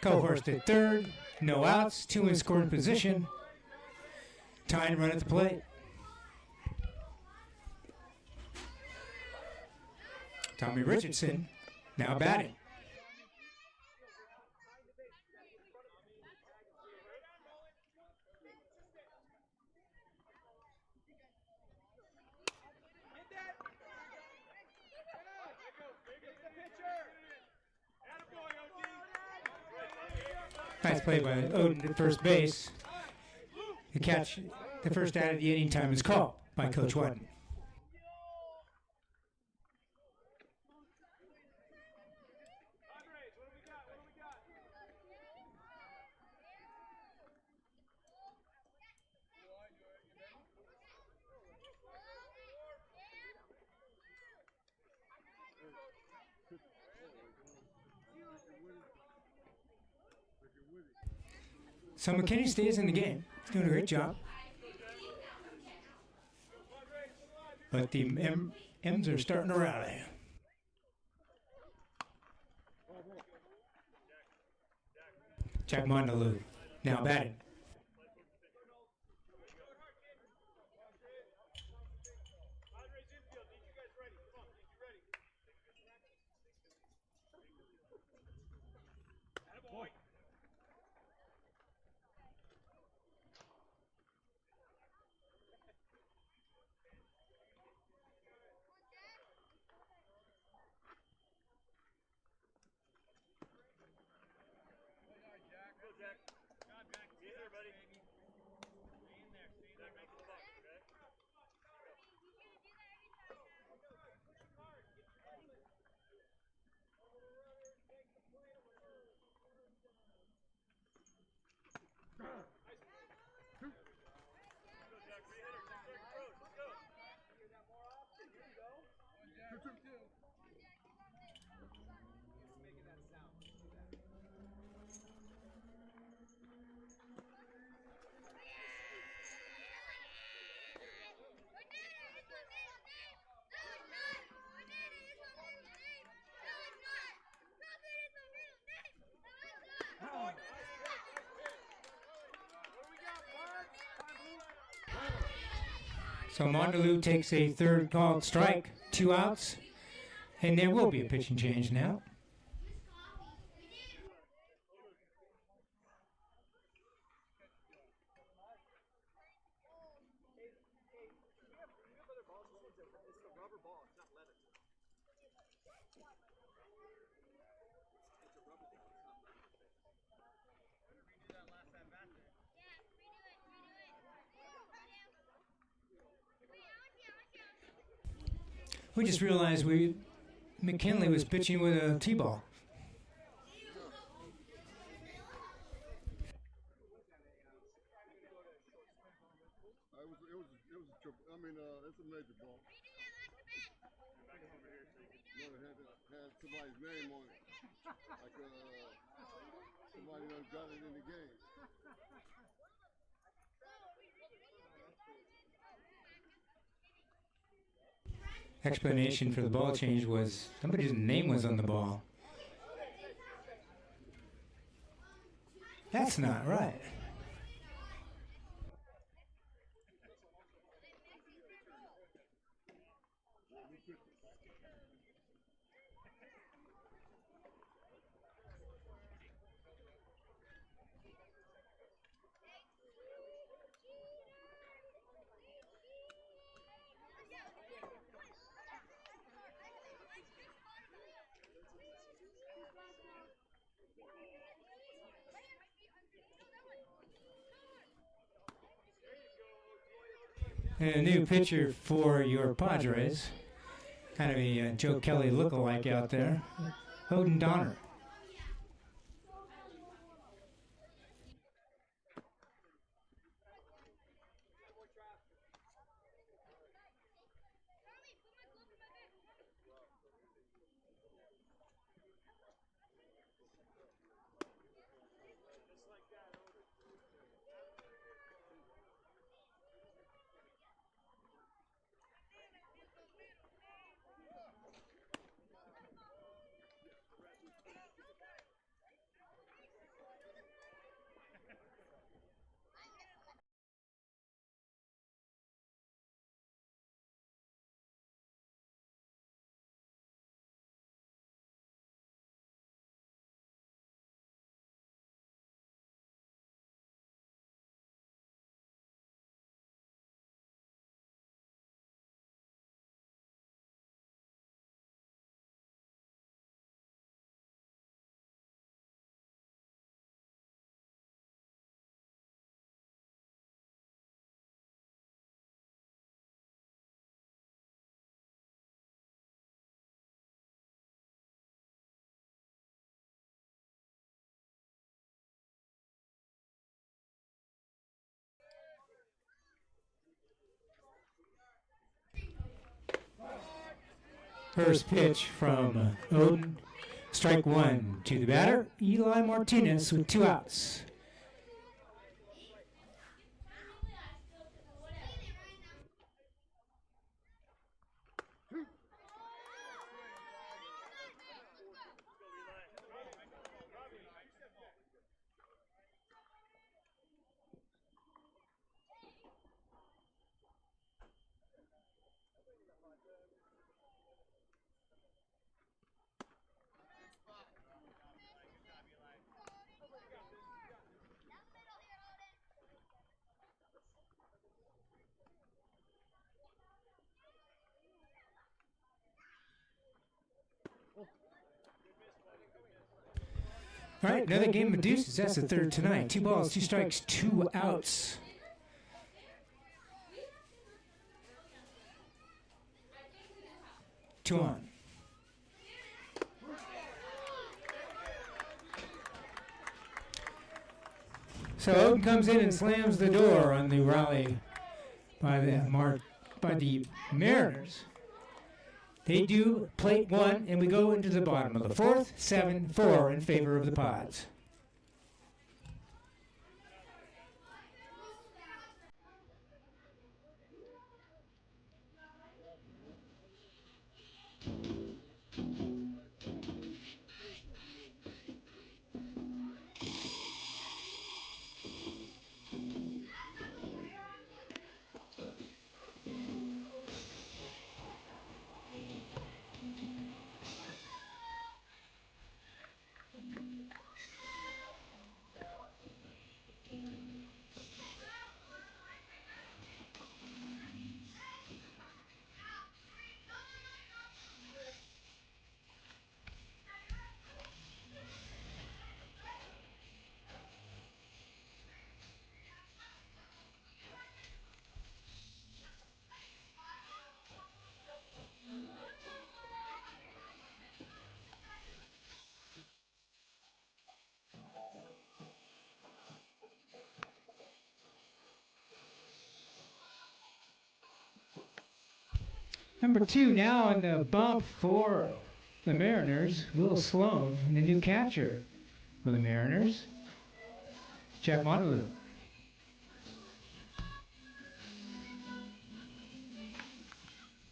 Cohorst at third. No outs. 2 in scoring position. Tying run at the plate. Tommy Richardson now batting. Nice play by Odin at first base. The catch, the first out of the inning time is called by Coach Whitten. So McKinney stays in the game. He's doing a great job. But the M's are starting to rally. Jack Mondaloo now batting. So Mondaloo takes a third called strike, 2 outs, and there will be a pitching change now. We just realized McKinley was pitching with a T-ball. It's a major ball. No, it had somebody's name on it. Like somebody done got it in the game. Explanation for the ball change was somebody's name was on the ball. That's not right. And a new pitcher for your Padres, kind of a Joe Kelly lookalike out there, Odin Donner. First pitch from Odin. Strike one to the batter, Eli Martinez, with 2 outs. All right, another game of deuces. That's the third tonight. 2 balls, 2 strikes, 2 outs. Two on. So Odin comes in and slams the door on the rally by the Mariners. They do plate 1, and we go into the bottom of the 4th, 7-4 in favor of the Pods. Number 2 now on the bump for the Mariners, Will Sloan, the new catcher for the Mariners, Jack Montalou.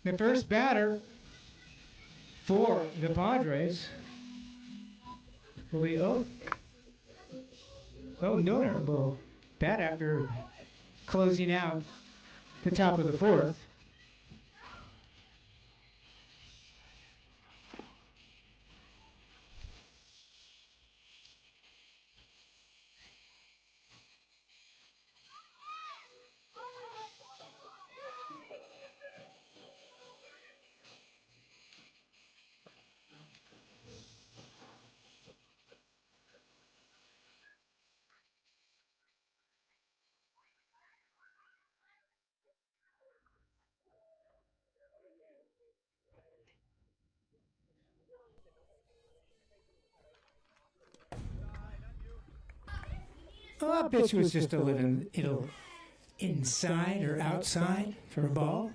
The first batter for the Padres will be Nooner will bat after closing out the top of the 4th. Well, that pitch was just a little inside or outside for a ball.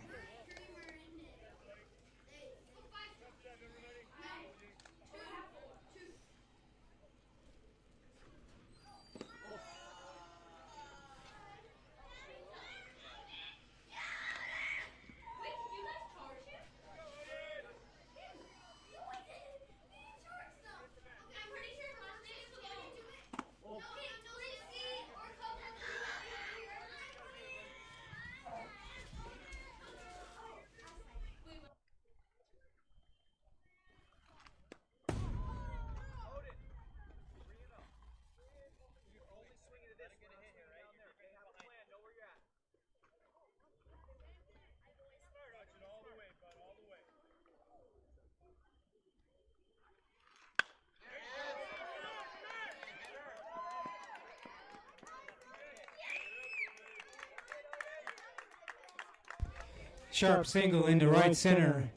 Sharp single into right center.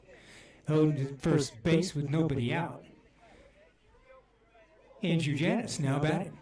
Owed to first base with nobody out. Andrew Janis now batting.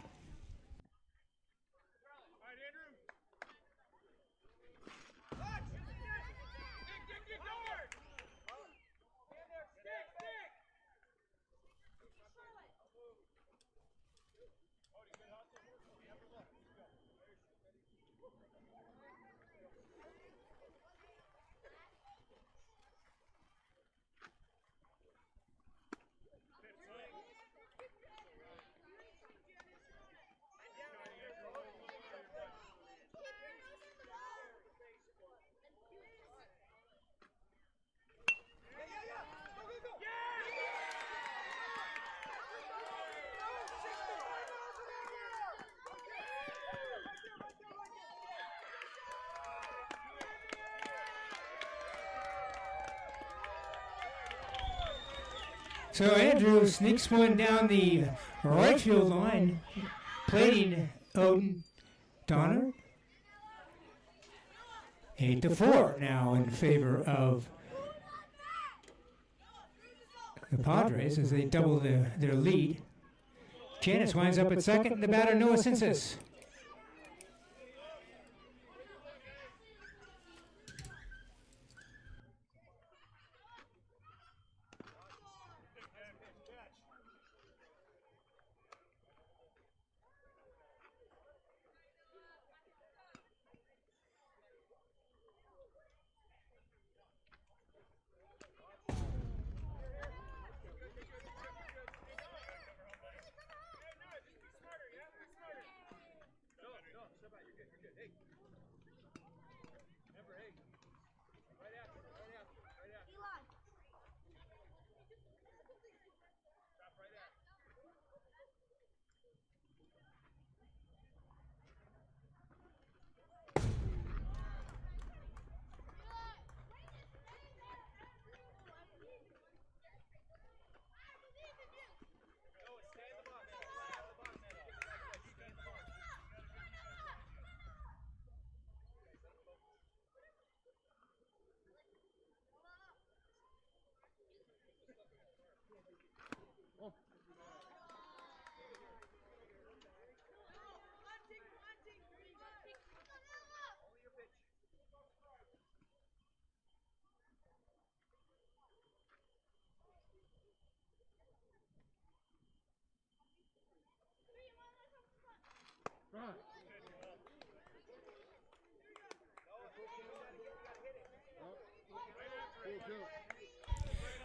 So Andrew sneaks one down the right field line, plating Odin Donner. 8-4 now in favor of the Padres as they double their lead. Janis winds up at second, the batter Noah Sinsis.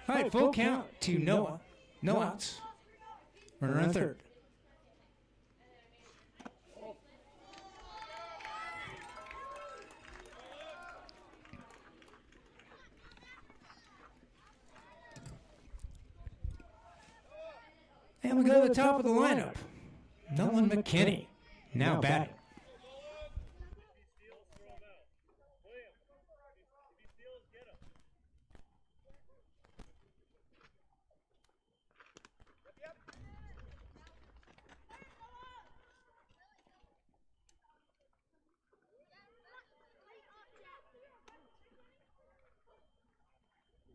All right, full count to Noah. No outs. Runner on third. And we go to the top of the lineup. Nolan McKinney, now batting.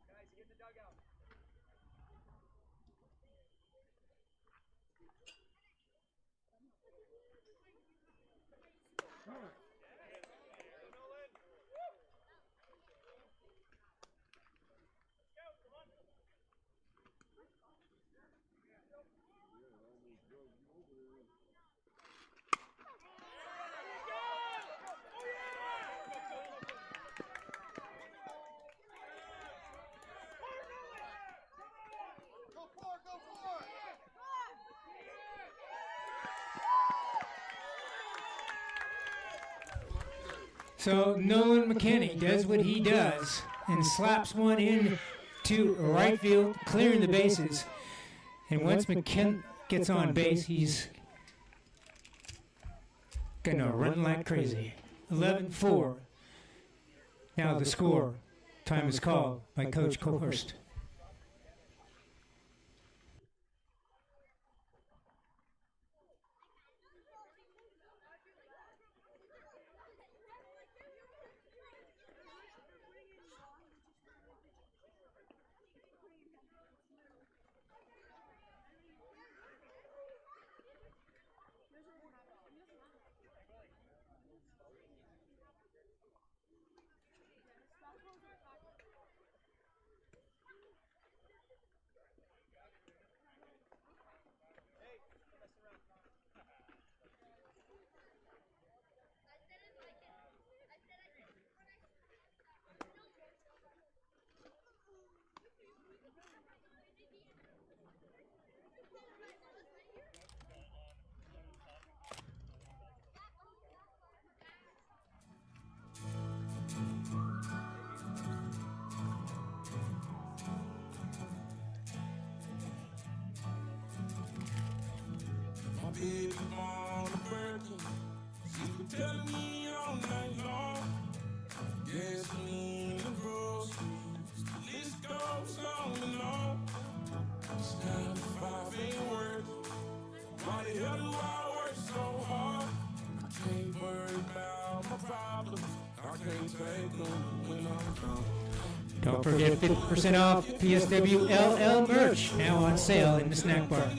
Guys, get in the dugout. So Nolan McKinney does what he does and slaps one in to right field, clearing the bases. And once McKinney gets on base, he's gonna run like crazy. 11-4. Now the score. Time is called by Coach Cohurst. Baby on the Birkin, she been telling me all night long. Gasoline and groceries, the list goes on and on. This 9 to 5 ain't working. Why the hell do I work so hard? I can't worry about my problems. I can't take them when I'm drunk. Don't forget 50% off PSWLL merch now on sale in the snack bar.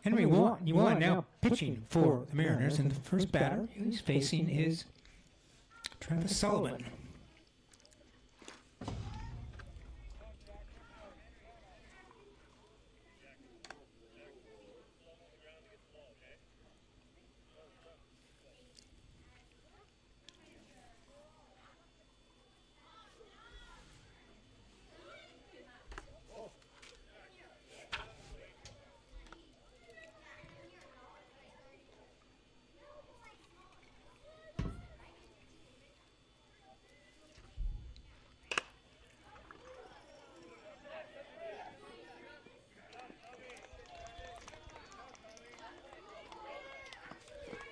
Henry Yuan now pitching for the Mariners, and the first batter he's facing is Travis Sullivan.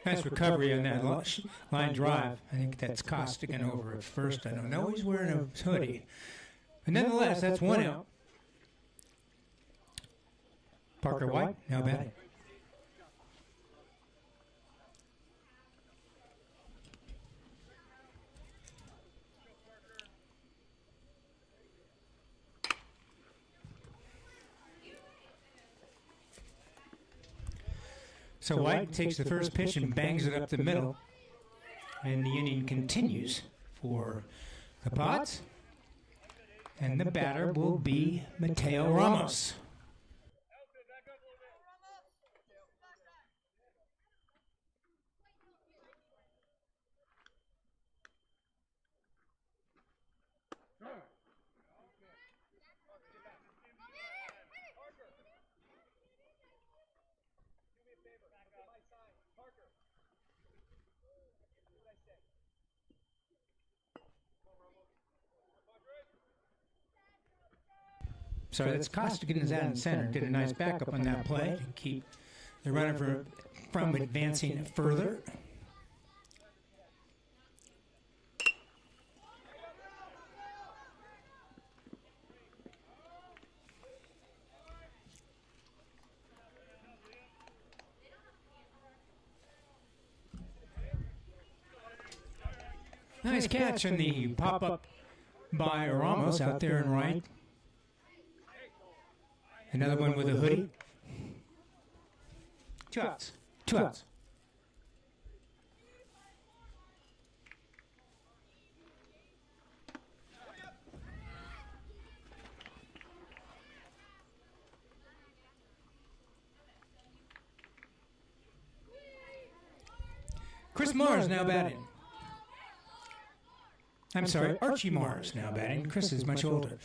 Nice recovery on that line drive. I think that's Costigan over at first. I don't know. He's wearing a hoodie. But nonetheless, that's 1 out. Parker White now batting. So White takes the first pitch and bangs it up the middle. And the inning continues for the Pods. And the batter will be Mateo Ramos. So that's Costigan is out in center. Did a nice backup on that play to keep the runner from advancing further. Nice catch on the pop-up by Ramos out there in right. Another one with a hoodie. 2 outs. 2 outs. Chris Mars now batting. I'm sorry, Archie Mars now batting. Chris is much older.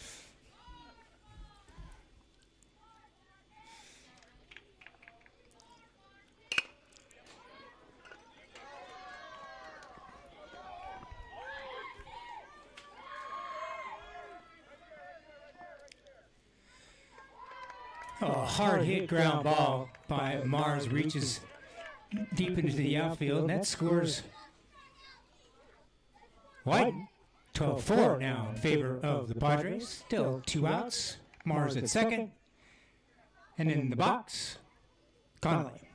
A hard hit ground ball by Mars reaches deep into the outfield, and that scores White. 12-4 now in favor of the Padres. Still 2 outs. Mars at second. And in the box, Connolly.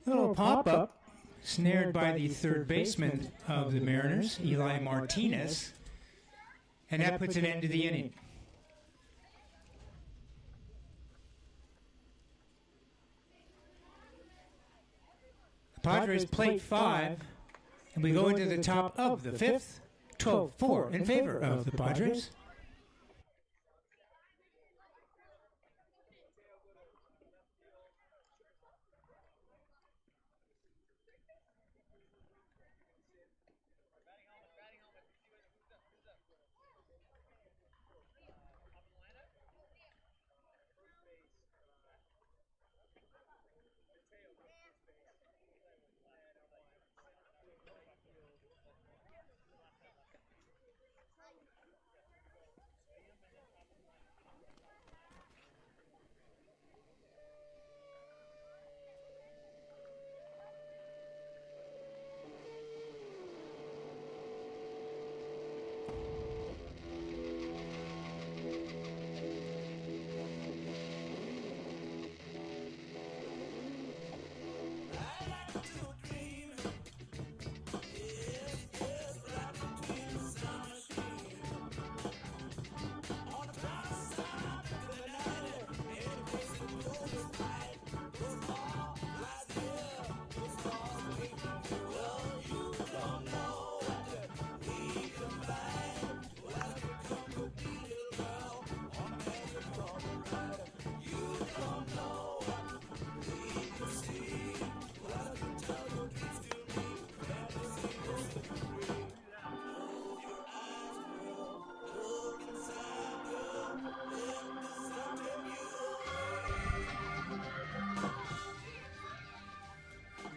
Little pop-up, snared by the third baseman of the Mariners, Eli Martinez, and that puts an end to the inning. The Padres plate 5, and we go into the top of the 5th, 12-4 in favor of the Padres.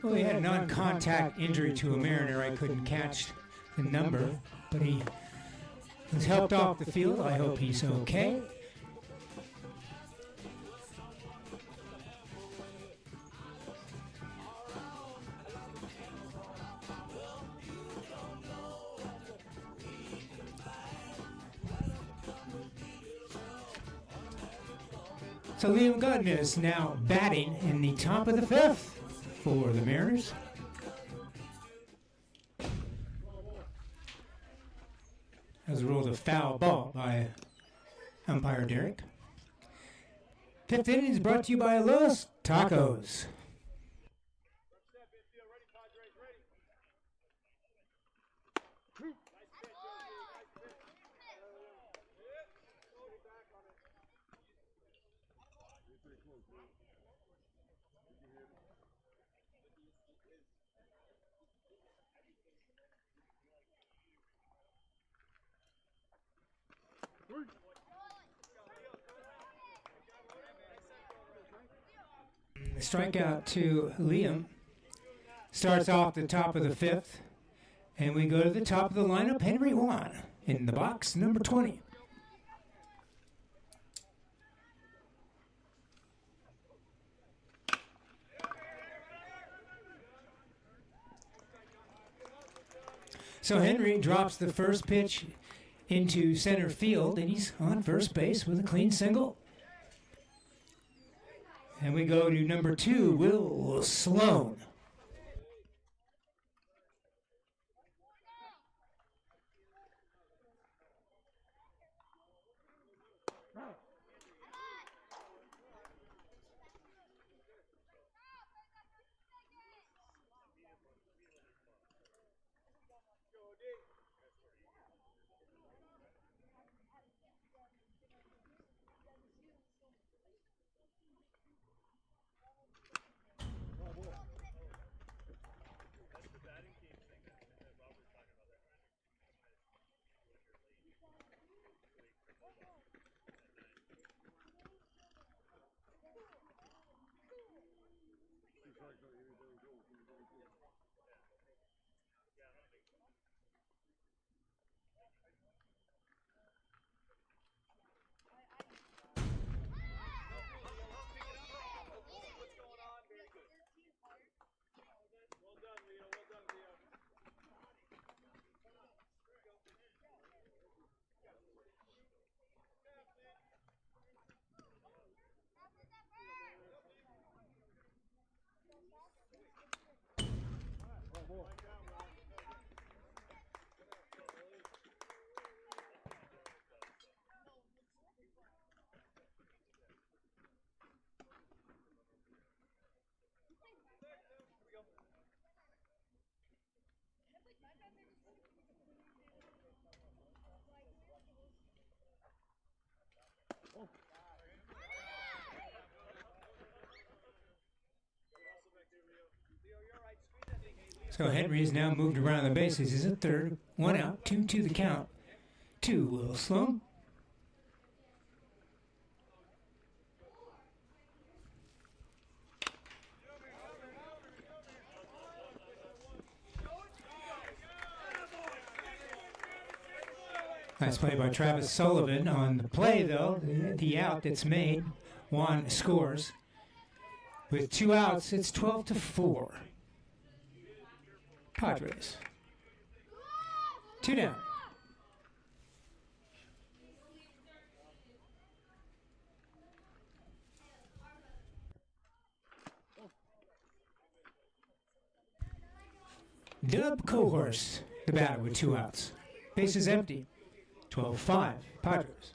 Well, he had a non-contact injury to a Mariner. I couldn't catch the number, but he was helped off the field. I hope he's okay. So Liam Gutton is now batting in the top of the fifth for the Mariners. As ruled a foul ball by umpire Derek. Fifth inning is brought to you by Los Tacos. The strikeout to Liam starts off the top of the fifth, and we go to the top of the lineup. Henry Juan in the box, number 20. So Henry drops the first pitch into center field, and he's on first base with a clean single. And we go to number 2, Will Sloan. So Henry is now moved around the bases. He's at third. 1 out, 2-2 the count. 2 Will Sloan. Nice play by Travis Sullivan on the play, though. The out that's made, Juan scores. With 2 outs, it's 12-4. Padres. 2 down. Dub Cohorse, the batter with 2 outs. Base is empty. 12-5, Padres.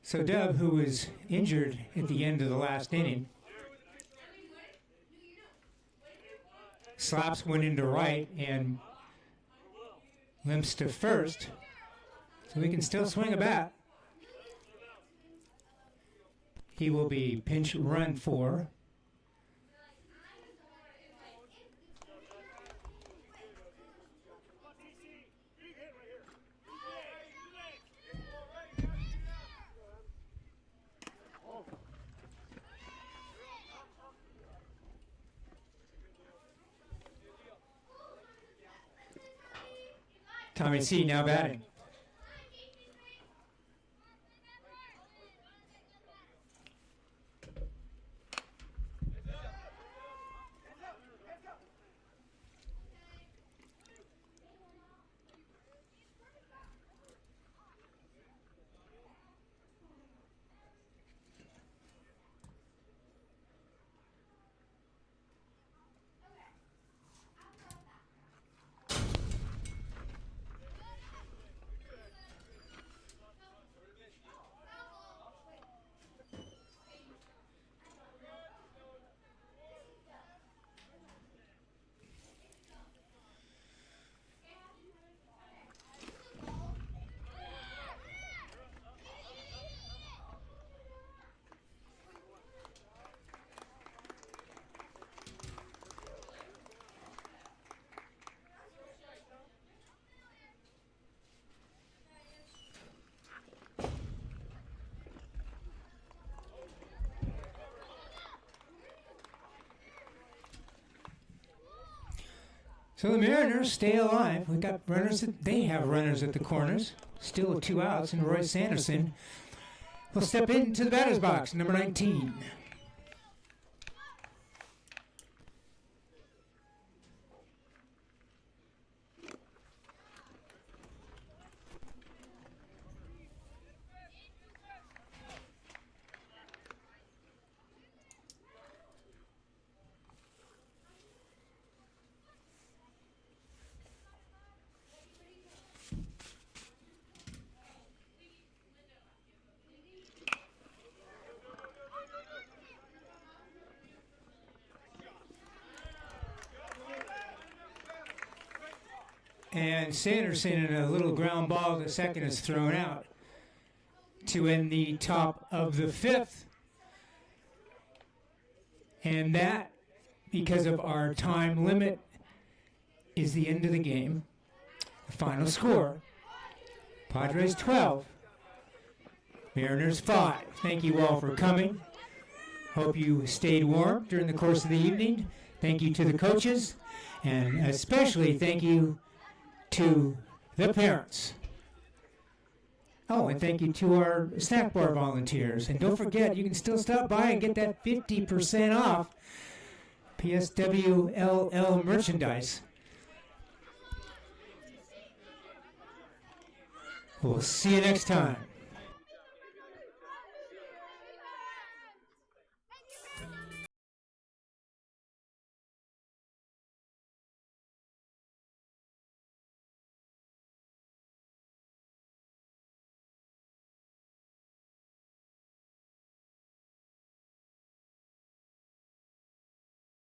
So Dub, who was injured at the end of the last inning, slaps one into right and limps to first, so he can still swing a bat. He will be pinch run for Tommy C now batting. So the Mariners stay alive. We've got runners. They have runners at the corners. Still with 2 outs, and Roy Sanderson will step into the batter's box, number 19. And Sanderson in a little ground ball to second is thrown out to end the top of the 5th. And that, because of our time limit, is the end of the game. The final score, Padres 12, Mariners 5. Thank you all for coming. Hope you stayed warm during the course of the evening. Thank you to the coaches, and especially thank you to the parents. Oh, and thank you to our snack bar volunteers. And don't forget, you can still stop by and get that 50% off PSWLL merchandise. We'll see you next time.